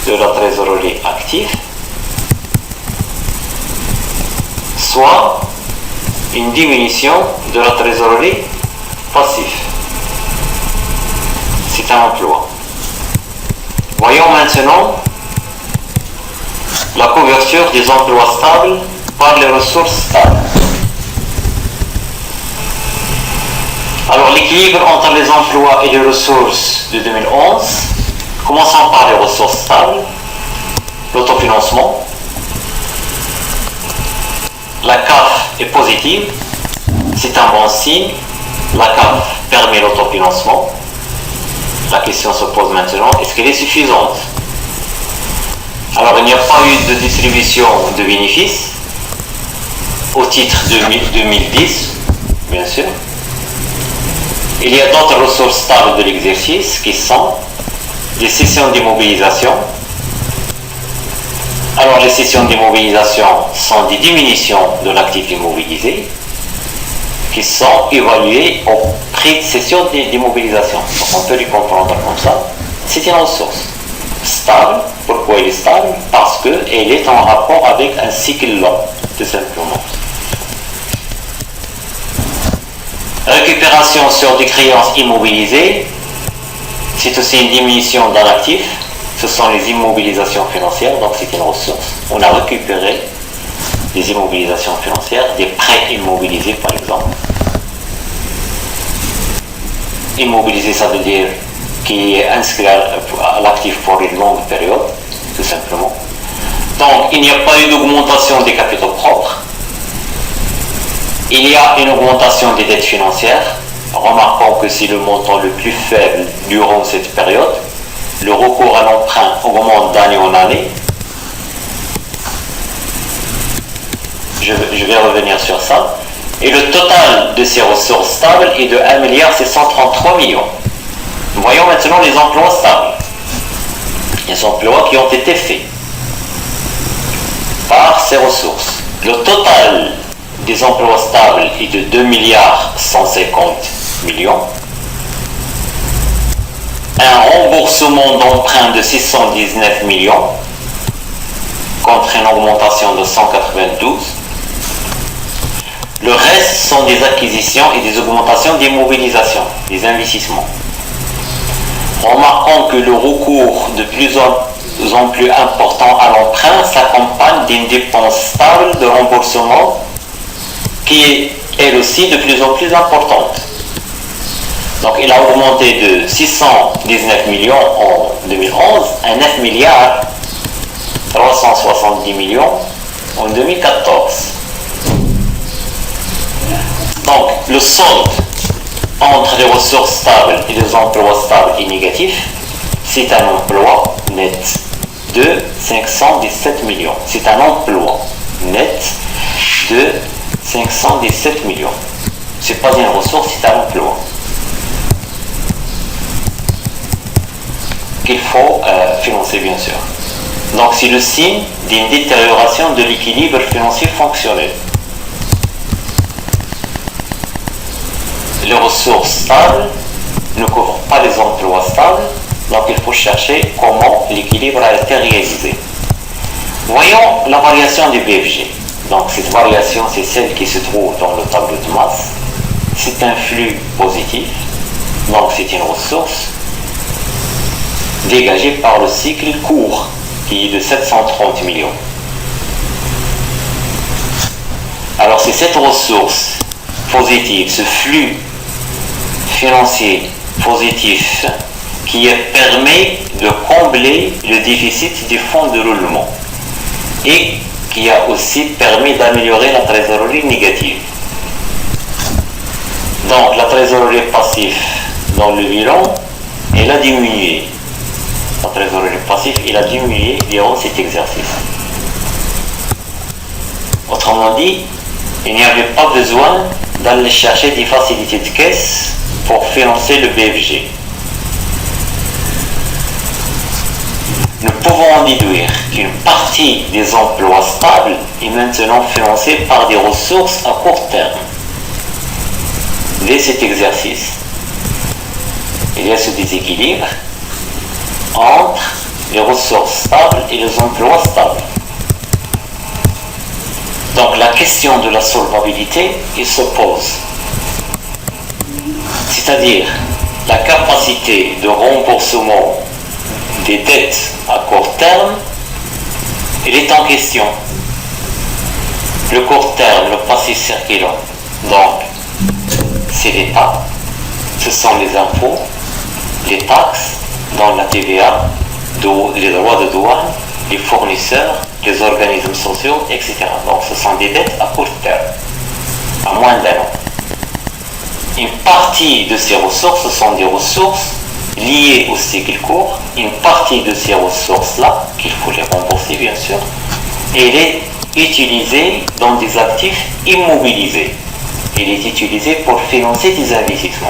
de la trésorerie active, soit une diminution de la trésorerie passive. C'est un emploi. Voyons maintenant la couverture des emplois stables par les ressources stables. Alors l'équilibre entre les emplois et les ressources de 2011, commençons par les ressources stables, l'autofinancement. La CAF est positive, c'est un bon signe. La CAF permet l'autofinancement. La question se pose maintenant, est-ce qu'elle est suffisante? Alors il n'y a pas eu de distribution de bénéfices au titre de 2010, bien sûr. Il y a d'autres ressources stables de l'exercice qui sont les cessions d'immobilisation. Alors les cessions d'immobilisation sont des diminutions de l'actif immobilisé qui sont évaluées au prix de cession d'immobilisation. Donc on peut les comprendre comme ça. C'est une ressource stable. Pourquoi elle est stable? Parce qu'elle est en rapport avec un cycle long, tout simplement. Récupération sur des créances immobilisées, c'est aussi une diminution d'un actif. Ce sont les immobilisations financières, donc c'est une ressource. On a récupéré des immobilisations financières, des prêts immobilisés par exemple. Immobilisé, ça veut dire qui est inscrit à l'actif pour une longue période, tout simplement. Donc il n'y a pas eu d'augmentation des capitaux propres. Il y a une augmentation des dettes financières. Remarquons que c'est le montant le plus faible durant cette période. Le recours à l'emprunt augmente d'année en année. Je vais revenir sur ça. Et le total de ces ressources stables est de 1,733 milliard. Voyons maintenant les emplois stables. Les emplois qui ont été faits par ces ressources. Le total des emplois stables est de 2,150 millions. Un remboursement d'emprunt de 619 millions contre une augmentation de 192. Le reste sont des acquisitions et des augmentations d'immobilisation, des investissements. Remarquons que le recours de plus en plus important à l'emprunt s'accompagne d'une dépense stable de remboursement qui est elle aussi de plus en plus importante. Donc il a augmenté de 619 millions en 2011 à 9 milliards 370 millions en 2014. Donc le solde entre les ressources stables et les emplois stables et négatifs, c'est un emploi net de 517 millions. C'est un emploi net de 517 millions. Ce n'est pas une ressource, c'est un emploi qu'il faut financer, bien sûr. Donc c'est le signe d'une détérioration de l'équilibre financier fonctionnel. Les ressources stables ne couvrent pas les emplois stables, donc il faut chercher comment l'équilibre a été réalisé. Voyons la variation du BFG. Donc cette variation, c'est celle qui se trouve dans le tableau de masse. C'est un flux positif, donc c'est une ressource dégagée par le cycle court, qui est de 730 millions. Alors c'est cette ressource positive, ce flux financier positif qui permet de combler le déficit des fonds de roulement et qui a aussi permis d'améliorer la trésorerie négative. Donc la trésorerie passive dans le bilan, elle a diminué. La trésorerie passive, elle a diminué durant cet exercice. Autrement dit, il n'y avait pas besoin d'aller chercher des facilités de caisse pour financer le BFG. Ne pouvons en déduire qu'une partie des emplois stables est maintenant financée par des ressources à court terme. Dès cet exercice, il y a ce déséquilibre entre les ressources stables et les emplois stables. Donc la question de la solvabilité, il se pose. C'est-à-dire la capacité de remboursement des dettes à court terme, il est en question. Le court terme, le passif circulant. Donc, c'est l'État, ce sont les impôts, les taxes, dans la TVA, les droits de douane, les fournisseurs, les organismes sociaux, etc. Donc, ce sont des dettes à court terme, à moins d'un an. Une partie de ces ressources, ce sont des ressources liées au cycle court. Une partie de ces ressources-là, qu'il faut les rembourser bien sûr, elle est utilisée dans des actifs immobilisés. Elle est utilisée pour financer des investissements.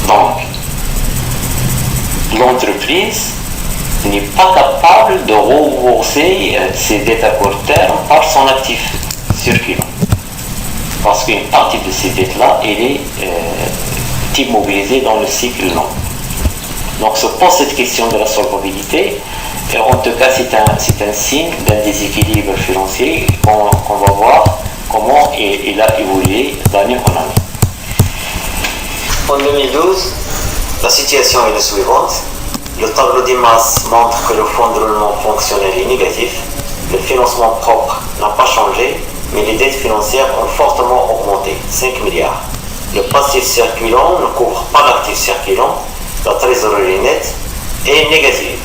Donc, l'entreprise n'est pas capable de rembourser ses dettes à court terme par son actif circulant. Parce qu'une partie de ces dettes-là, elle est immobilisée dans le cycle long. Donc se pose cette question de la solvabilité, et en tout cas c'est un signe d'un déséquilibre financier qu'on va voir comment il a évolué d'année en année. En 2012, la situation est la suivante. Le tableau des masses montre que le fonds de roulement fonctionnel est négatif. Le financement propre n'a pas changé, mais les dettes financières ont fortement augmenté, 5 milliards. Le passif circulant ne couvre pas l'actif circulant, la trésorerie nette est négative.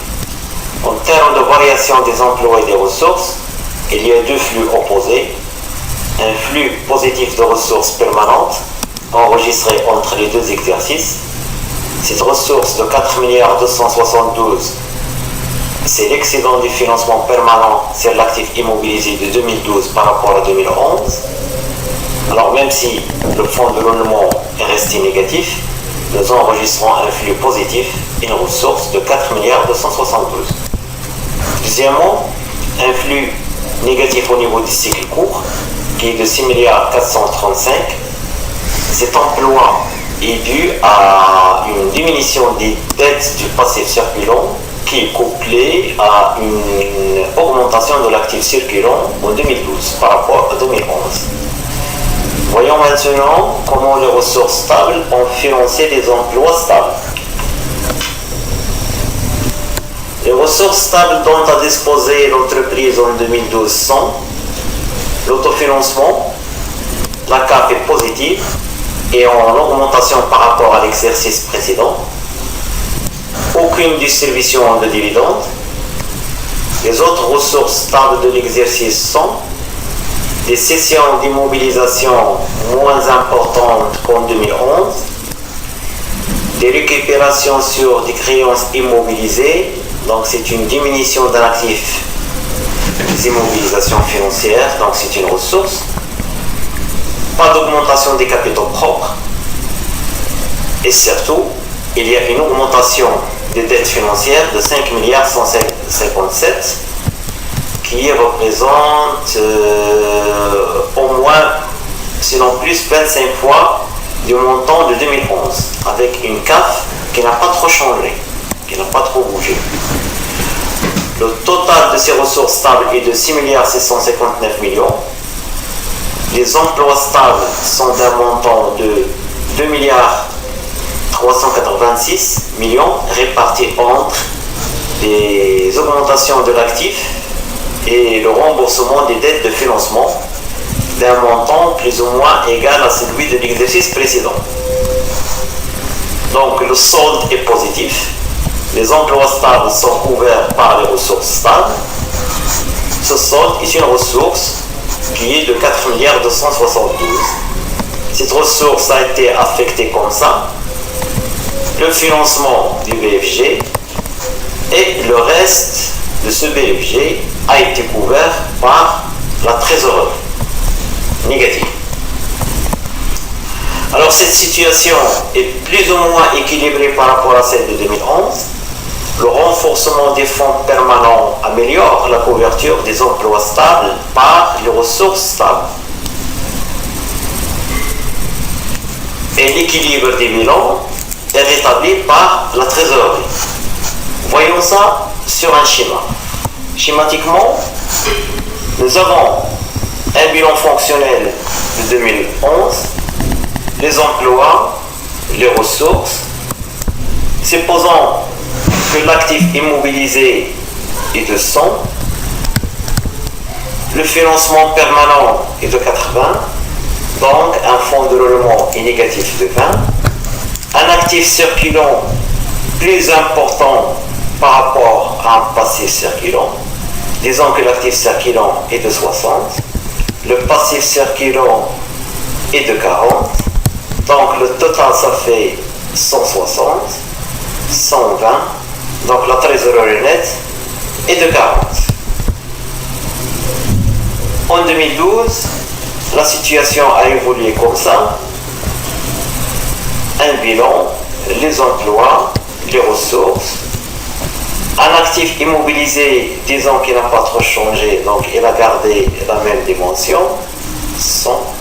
En termes de variation des emplois et des ressources, il y a deux flux opposés. Un flux positif de ressources permanentes enregistré entre les deux exercices. Cette ressource de 4 milliards 272, c'est l'excédent du financement permanent sur l'actif immobilisé de 2012 par rapport à 2011. Alors même si le fonds de roulement est resté négatif, nous enregistrons un flux positif, une ressource de 4 milliards 272. Deuxièmement, un flux négatif au niveau du cycle court, qui est de 6 milliards 435. Cet emploi est dû à une diminution des dettes du passif circulant qui est couplée à une augmentation de l'actif circulant en 2012 par rapport à 2011. Voyons maintenant comment les ressources stables ont financé des emplois stables. Les ressources stables dont a disposé l'entreprise en 2012 sont l'autofinancement, la CAF est positive et en augmentation par rapport à l'exercice précédent. Aucune distribution de dividendes. Les autres ressources stables de l'exercice sont des cessions d'immobilisation moins importantes qu'en 2011, des récupérations sur des créances immobilisées, donc c'est une diminution d'un actif des immobilisations financières, donc c'est une ressource. Pas d'augmentation des capitaux propres. Et surtout, il y a une augmentation des dettes financières de 5 milliards 157 qui représente au moins, sinon plus, 25 fois du montant de 2011, avec une CAF qui n'a pas trop changé, qui n'a pas trop bougé. Le total de ces ressources stables est de 6 milliards 659 millions. Les emplois stables sont d'un montant de 2 milliards 386 millions répartis entre les augmentations de l'actif et le remboursement des dettes de financement d'un montant plus ou moins égal à celui de l'exercice précédent. Donc le solde est positif, les emplois stables sont couverts par les ressources stables. Ce solde est une ressource qui est de 4 milliards 272. Cette ressource a été affectée comme ça. Le financement du BFG et le reste de ce BFG a été couvert par la trésorerie négative. Alors cette situation est plus ou moins équilibrée par rapport à celle de 2011. Le renforcement des fonds permanents améliore la couverture des emplois stables par les ressources stables. Et l'équilibre des bilans est rétabli par la trésorerie. Voyons ça sur un schéma. Schématiquement, nous avons un bilan fonctionnel de 2011, les emplois, les ressources. Supposons que l'actif immobilisé est de 100, le financement permanent est de 80, donc un fonds de roulement est négatif de 20, un actif circulant plus important par rapport à un passif circulant, disons que l'actif circulant est de 60, le passif circulant est de 40, donc le total ça fait 160, 120, donc la trésorerie nette est de 40. En 2012, la situation a évolué comme ça. Un bilan, les emplois, les ressources, un actif immobilisé, disons qu'il n'a pas trop changé, donc il a gardé la même dimension, 100.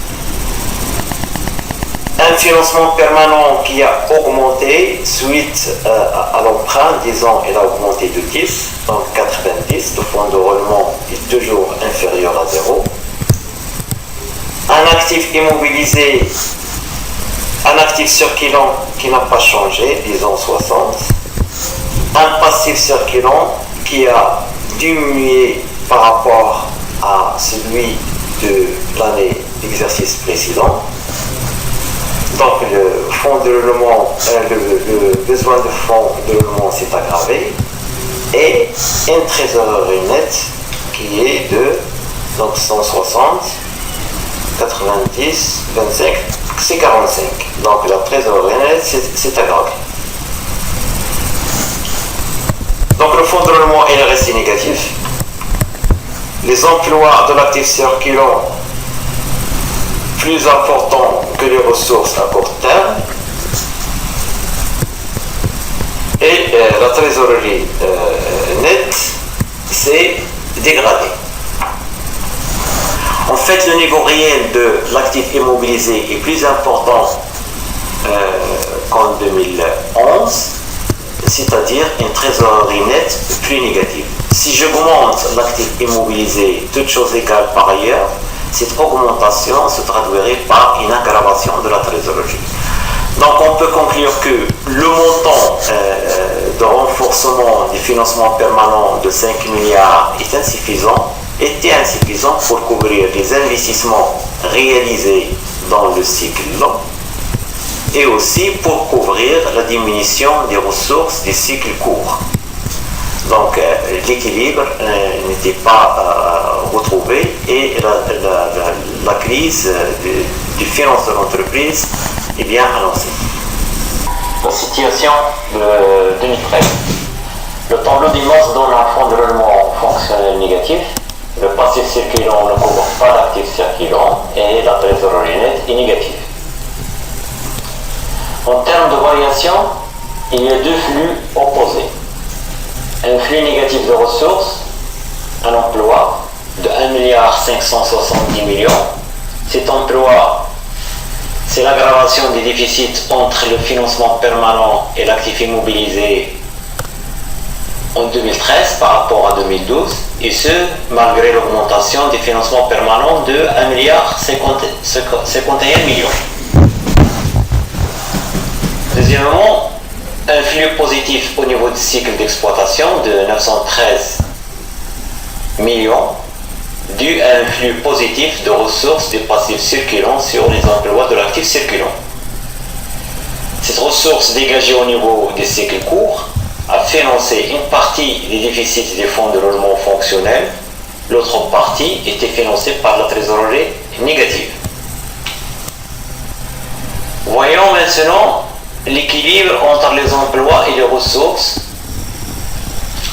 Un financement permanent qui a augmenté suite à l'emprunt, disons, il a augmenté de 10, donc 90, le fonds de roulement est toujours inférieur à 0. Un actif immobilisé, un actif circulant qui n'a pas changé, disons 60. Un passif circulant qui a diminué par rapport à celui de l'année d'exercice précédent. Donc le fonds de roulement, le besoin de fonds de roulement s'est aggravé et une trésorerie nette qui est de donc 160, 90, 25, c'est 45. Donc la trésorerie nette s'est aggravée. Donc le fonds de roulement est resté négatif. Les emplois de l'actif circulant plus importants que les ressources à court terme. Et la trésorerie nette s'est dégradée. En fait, le niveau réel de l'actif immobilisé est plus important qu'en 2011, c'est-à-dire une trésorerie nette plus négative. Si j'augmente l'actif immobilisé, toutes choses égales par ailleurs, cette augmentation se traduirait par une aggravation de la trésorerie. Donc on peut conclure que le montant de renforcement du financement permanent de 5 milliards était insuffisant pour couvrir les investissements réalisés dans le cycle long et aussi pour couvrir la diminution des ressources du cycle court. Donc l'équilibre n'était pas retrouvé et la crise du finance de l'entreprise est bien annoncée. La situation de 2013. Le tableau d'image donne un fonds de roulement fonctionnel négatif. Le passif circulant ne couvre pas l'actif circulant et la trésorerie nette est négative. En termes de variation, il y a deux flux opposés. Un flux négatif de ressources, un emploi de 1,570 milliard. Cet emploi, c'est l'aggravation des déficits entre le financement permanent et l'actif immobilisé en 2013 par rapport à 2012, et ce, malgré l'augmentation des financements permanents de 1,51 milliard. Deuxièmement, un flux positif au niveau du cycle d'exploitation de 913 millions, dû à un flux positif de ressources des passifs circulants sur les emplois de l'actif circulant. Cette ressource dégagée au niveau des cycles courts a financé une partie des déficits des fonds de roulement fonctionnel, l'autre partie était financée par la trésorerie négative. Voyons maintenant l'équilibre entre les emplois et les ressources.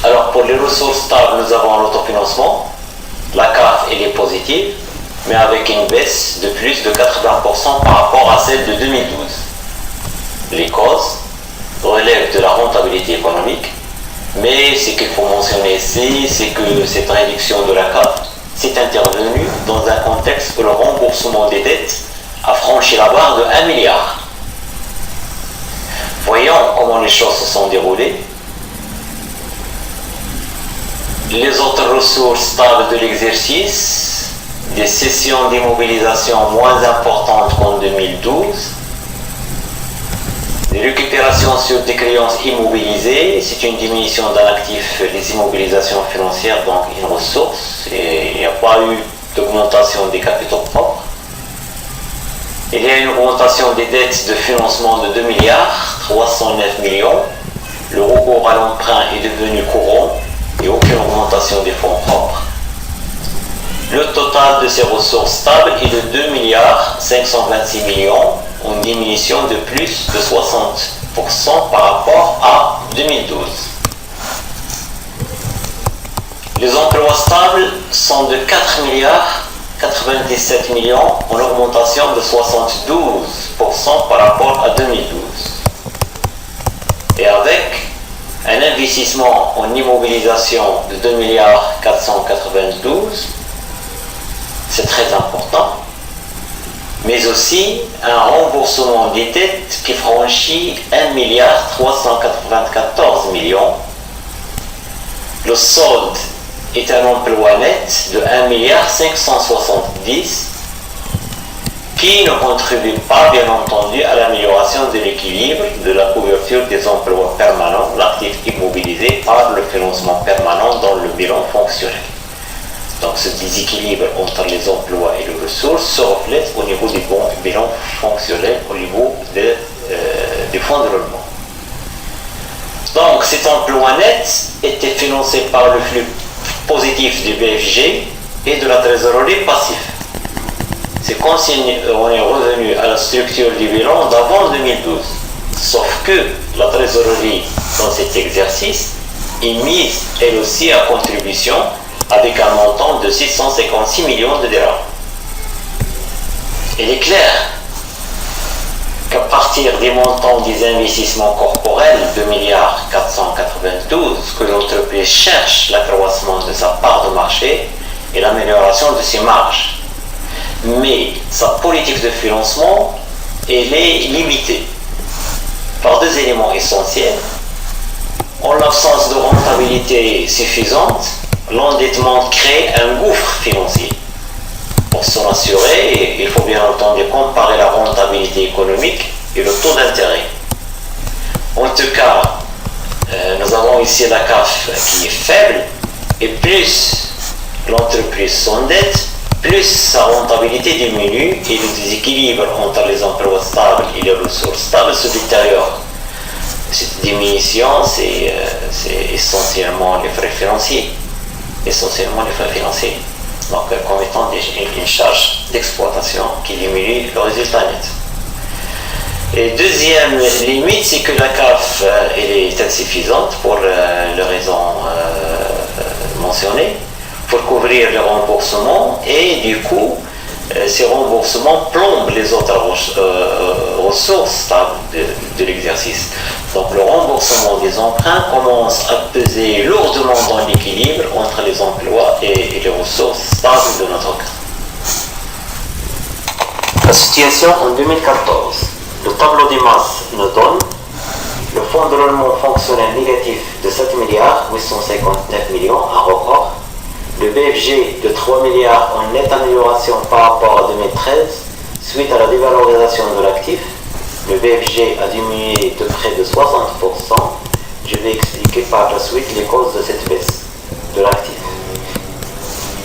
Alors pour les ressources stables, nous avons un autofinancement. La CAF elle est positive, mais avec une baisse de plus de 80% par rapport à celle de 2012. Les causes relèvent de la rentabilité économique, Mais ce qu'il faut mentionner ici, c'est que cette réduction de la CAF s'est intervenue dans un contexte où le remboursement des dettes a franchi la barre de 1 milliard. Voyons comment les choses se sont déroulées. Les autres ressources stables de l'exercice, des cessions d'immobilisation moins importantes qu'en 2012, des récupérations sur des créances immobilisées, c'est une diminution d'un actif, les immobilisations financières, donc une ressource, et il n'y a pas eu d'augmentation des capitaux propres. Il y a une augmentation des dettes de financement de 2 milliards, 309 millions. Le recours à l'emprunt est devenu courant et aucune augmentation des fonds propres. Le total de ces ressources stables est de 2 milliards 526 millions, une diminution de plus de 60% par rapport à 2012. Les emplois stables sont de 4 milliards 97 millions, en augmentation de 72% par rapport à 2012. Et avec un investissement en immobilisation de 2 milliards 492, c'est très important, mais aussi un remboursement des dettes qui franchit 1 milliard 394 millions. Le solde est un emploi net de 1 milliard 570 qui ne contribue pas, bien entendu, à l'amélioration de l'équilibre de la couverture des emplois permanents, l'actif immobilisé par le financement permanent dans le bilan fonctionnel. Donc ce déséquilibre entre les emplois et les ressources se reflète au niveau du bilan fonctionnel, au niveau des fonds de roulement. Donc cet emploi net était financé par le flux positif du BFG et de la trésorerie passive. C'est comme si on est revenu à la structure du bilan d'avant 2012. Sauf que la trésorerie dans cet exercice est mise elle aussi à contribution avec un montant de 656 millions de dirhams. Il est clair qu'à partir des montants des investissements corporels, 2 milliards 492, que l'entreprise cherche l'accroissement de sa part de marché et l'amélioration de ses marges. Mais sa politique de financement, elle est limitée par deux éléments essentiels. En l'absence de rentabilité suffisante, l'endettement crée un gouffre financier. Pour s'en assurer, il faut bien entendu comparer la rentabilité économique et le taux d'intérêt. En tout cas, nous avons ici la CAF qui est faible, et plus l'entreprise s'endette, plus sa rentabilité diminue et le déséquilibre entre les emplois stables et les ressources stables se détériore. Cette diminution, c'est essentiellement les frais financiers. Donc, comme étant une charge d'exploitation qui diminue le résultat net. Et deuxième limite, c'est que la CAF elle est insuffisante pour les raisons mentionnées, pour couvrir les remboursements, et du coup, ces remboursements plombent les autres ressources stables de l'exercice. Donc le remboursement des emprunts commence à peser lourdement dans l'équilibre entre les emplois et les ressources stables de notre cas. La situation en 2014. Le tableau des masses nous donne le fonds de roulement fonctionnel négatif de 7 milliards 859 millions à record, le BFG de 3 milliards en nette amélioration par rapport à 2013 suite à la dévalorisation de l'actif. Le BFG a diminué de près de 60%. Je vais expliquer par la suite les causes de cette baisse de l'actif.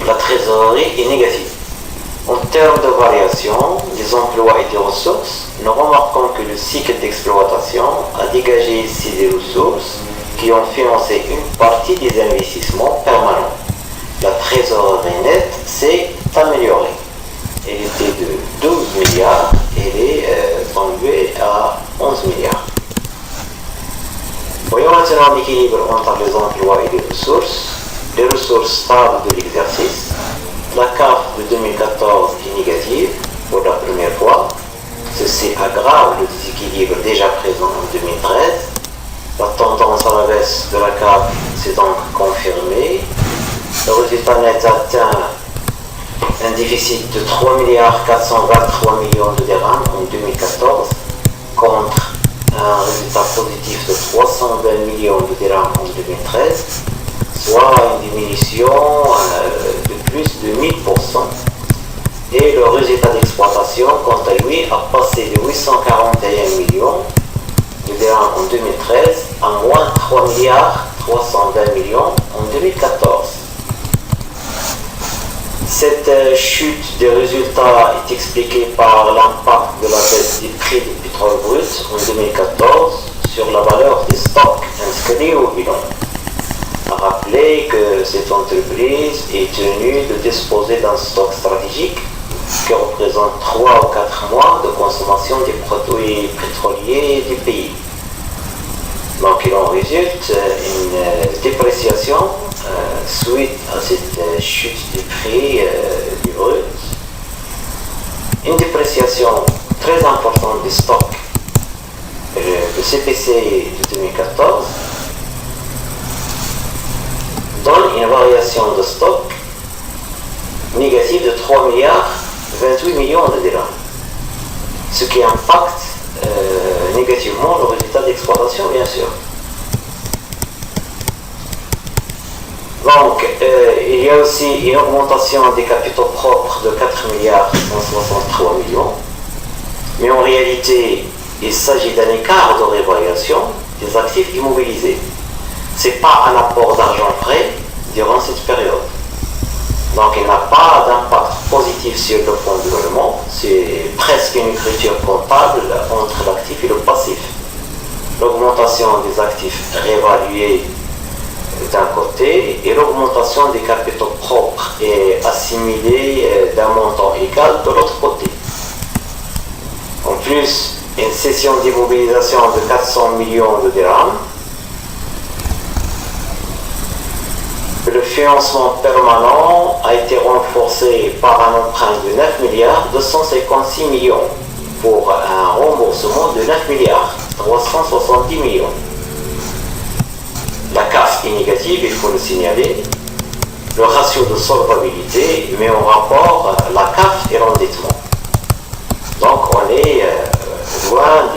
La trésorerie est négative. En termes de variation des emplois et des ressources, nous remarquons que le cycle d'exploitation a dégagé ici des ressources qui ont financé une partie des investissements permanents. La trésorerie nette s'est améliorée. Elle était de 12 milliards, elle est tombée à 11 milliards. Voyons maintenant l'équilibre entre les emplois et les ressources stables de l'exercice. La CAF de 2014 est négative pour la première fois. Ceci aggrave le déséquilibre déjà présent en 2013. La tendance à la baisse de la CAF s'est donc confirmée. Le résultat net atteint un déficit de 3 423 milliards de dirhams en 2014 contre un résultat positif de 320 millions de dirhams en 2013, soit une diminution de plus de 1000%. Et le résultat d'exploitation, quant à lui, a passé de 841 millions de dirhams en 2013 à moins 3 320 millions en 2014. Cette chute des résultats est expliquée par l'impact de la baisse des prix du pétrole brut en 2014 sur la valeur des stocks inscrits au bilan. À rappeler que cette entreprise est tenue de disposer d'un stock stratégique qui représente 3 ou 4 mois de consommation des produits pétroliers du pays. Donc il en résulte une dépréciation suite à cette chute du prix du brut, une dépréciation très importante des stocks, le CPC de 2014 donne une variation de stock négative de 3 28 millions de dirhams, ce qui impacte négativement le résultat d'exploitation, bien sûr. Donc, il y a aussi une augmentation des capitaux propres de 4 163 millions, mais en réalité, il s'agit d'un écart de réévaluation des actifs immobilisés. Ce n'est pas un apport d'argent frais durant cette période. Donc, il n'a pas d'impact positif sur le fonds de développement. C'est presque une écriture comptable entre l'actif et le passif. L'augmentation des actifs réévalués d'un côté et l'augmentation des capitaux propres et assimilés d'un montant égal de l'autre côté. En plus, une session d'immobilisation de 400 millions de dirhams. Le financement permanent a été renforcé par un emprunt de 9 256 millions pour un remboursement de 9 370 millions. La CAF est négative, il faut le signaler. Le ratio de solvabilité met en rapport la CAF et l'endettement. Donc on est loin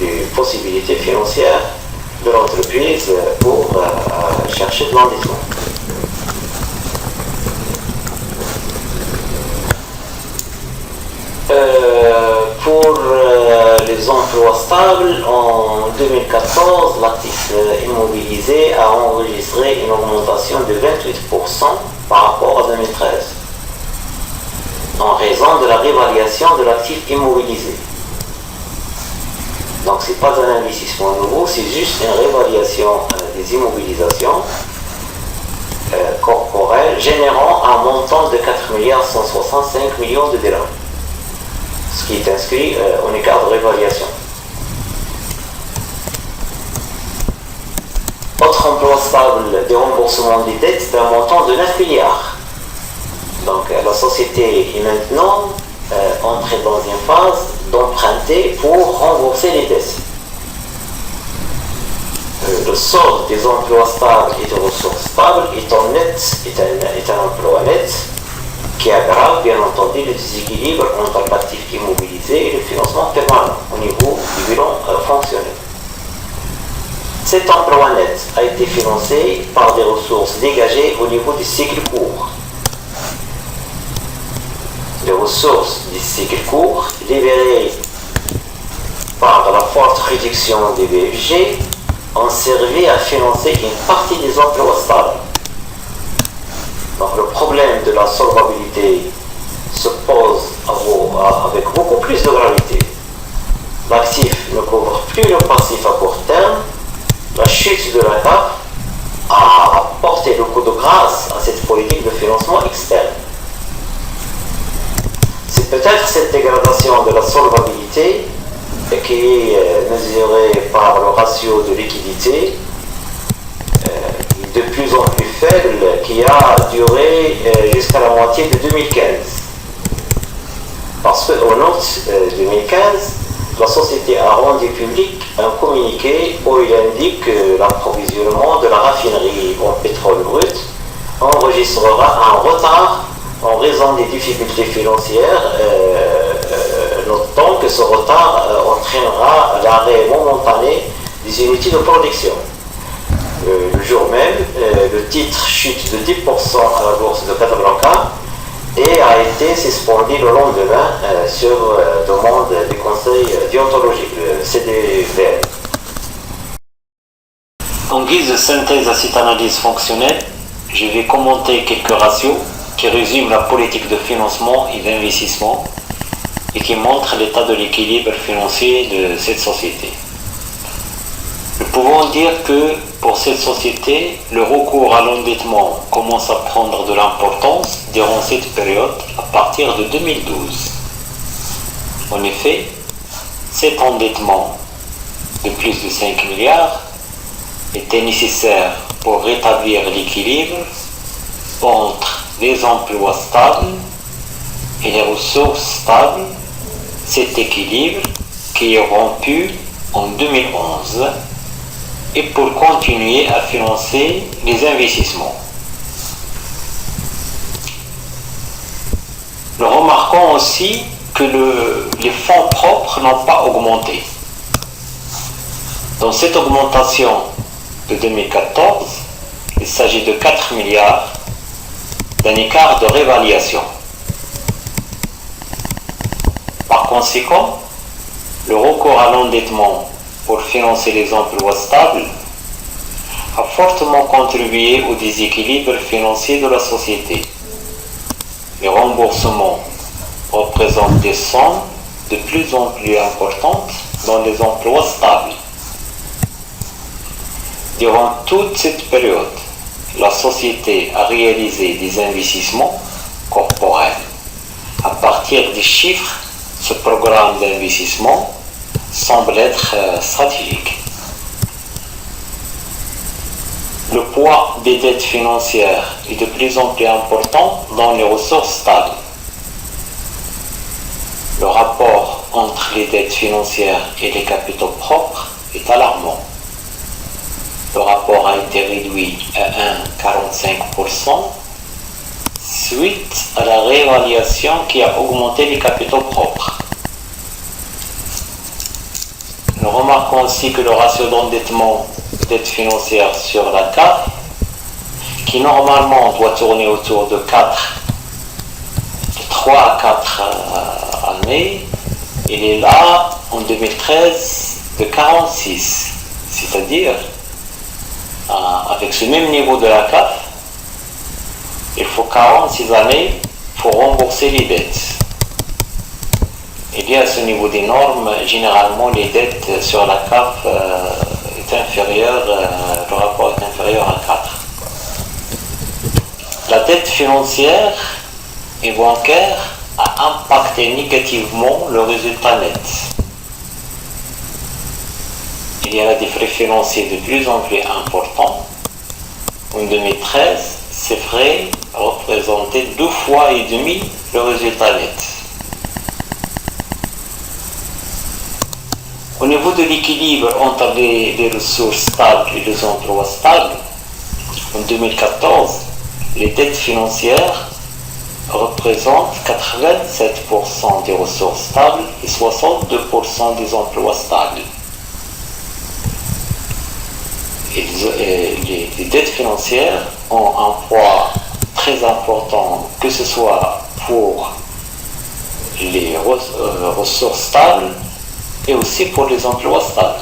des possibilités financières de l'entreprise pour chercher de l'endettement. Pour les emplois stables, en 2014, l'actif immobilisé a enregistré une augmentation de 28% par rapport à 2013, en raison de la réévaluation de l'actif immobilisé. Donc ce n'est pas un investissement nouveau, c'est juste une réévaluation des immobilisations corporelles générant un montant de 4 165 millions de dirhams, ce qui est inscrit en écart de réévaluation. Autre emploi stable des remboursements des dettes d'un montant de 9 milliards. Donc la société est maintenant entrée dans une phase d'emprunter pour rembourser les dettes. Le solde des emplois stables et des ressources stables est un emploi net qui aggrave bien entendu le déséquilibre entre l'actif immobilisé et le financement permanent au niveau du bilan fonctionnel. Cet emploi net a été financé par des ressources dégagées au niveau du cycle court. Les ressources du cycle court libérées par la forte réduction des BFG ont servi à financer une partie des emplois stables. Donc le problème de la solvabilité se pose avec beaucoup plus de gravité. L'actif ne couvre plus le passif à court terme. La chute de la CAF a porté le coup de grâce à cette politique de financement externe. C'est peut-être cette dégradation de la solvabilité qui est mesurée par le ratio de liquidité de plus en plus faible qui a duré jusqu'à la moitié de 2015. Parce qu'en août 2015, la société a rendu public un communiqué où il indique que l'approvisionnement de la raffinerie en pétrole brut enregistrera un retard en raison des difficultés financières, notant que ce retard entraînera l'arrêt momentané des unités de production. Le jour même, le titre chute de 10% à la bourse de Casablanca et a été suspendu le lendemain sur demande du conseil déontologique, le CDVL. En guise de synthèse à cette analyse fonctionnelle, je vais commenter quelques ratios qui résument la politique de financement et d'investissement et qui montrent l'état de l'équilibre financier de cette société. Nous pouvons dire que pour cette société, le recours à l'endettement commence à prendre de l'importance durant cette période à partir de 2012. En effet, cet endettement de plus de 5 milliards était nécessaire pour rétablir l'équilibre entre les emplois stables et les ressources stables, cet équilibre qui est rompu en 2011 et pour continuer à financer les investissements. Nous remarquons aussi que les fonds propres n'ont pas augmenté. Dans cette augmentation de 2014, il s'agit de 4 milliards d'un écart de réévaluation. Par conséquent, le recours à l'endettement pour financer les emplois stables a fortement contribué au déséquilibre financier de la société. Les remboursements représentent des sommes de plus en plus importantes dans les emplois stables. Durant toute cette période, la société a réalisé des investissements corporels. À partir des chiffres, ce programme d'investissement semble être stratégique. Le poids des dettes financières est de plus en plus important dans les ressources stables. Le rapport entre les dettes financières et les capitaux propres est alarmant. Le rapport a été réduit à 1,45% suite à la réévaluation qui a augmenté les capitaux propres. Nous remarquons aussi que le ratio d'endettement dette financière sur la CAF, qui normalement doit tourner autour de 3 à 4 années, il est là en 2013 de 46, c'est-à-dire avec ce même niveau de la CAF, il faut 46 années pour rembourser les dettes. Il y a à ce niveau des normes, généralement les dettes sur la CAF est inférieur, le rapport est inférieur à 4. La dette financière et bancaire a impacté négativement le résultat net. Il y a des frais financiers de plus en plus importants. En 2013, ces frais représentaient 2,5 fois le résultat net. Au niveau de l'équilibre entre les ressources stables et les emplois stables, en 2014, les dettes financières représentent 87% des ressources stables et 62% des emplois stables. Les dettes financières ont un poids très important, que ce soit pour les ressources stables et aussi pour les emplois stables.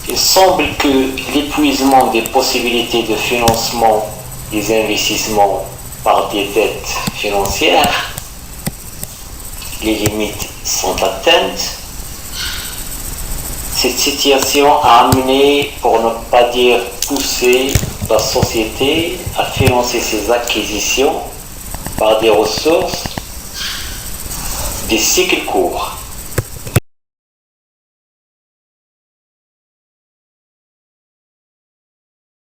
Il semble que l'épuisement des possibilités de financement des investissements par des dettes financières, les limites sont atteintes. Cette situation a amené, pour ne pas dire poussé, la société à financer ses acquisitions par des ressources des cycles courts.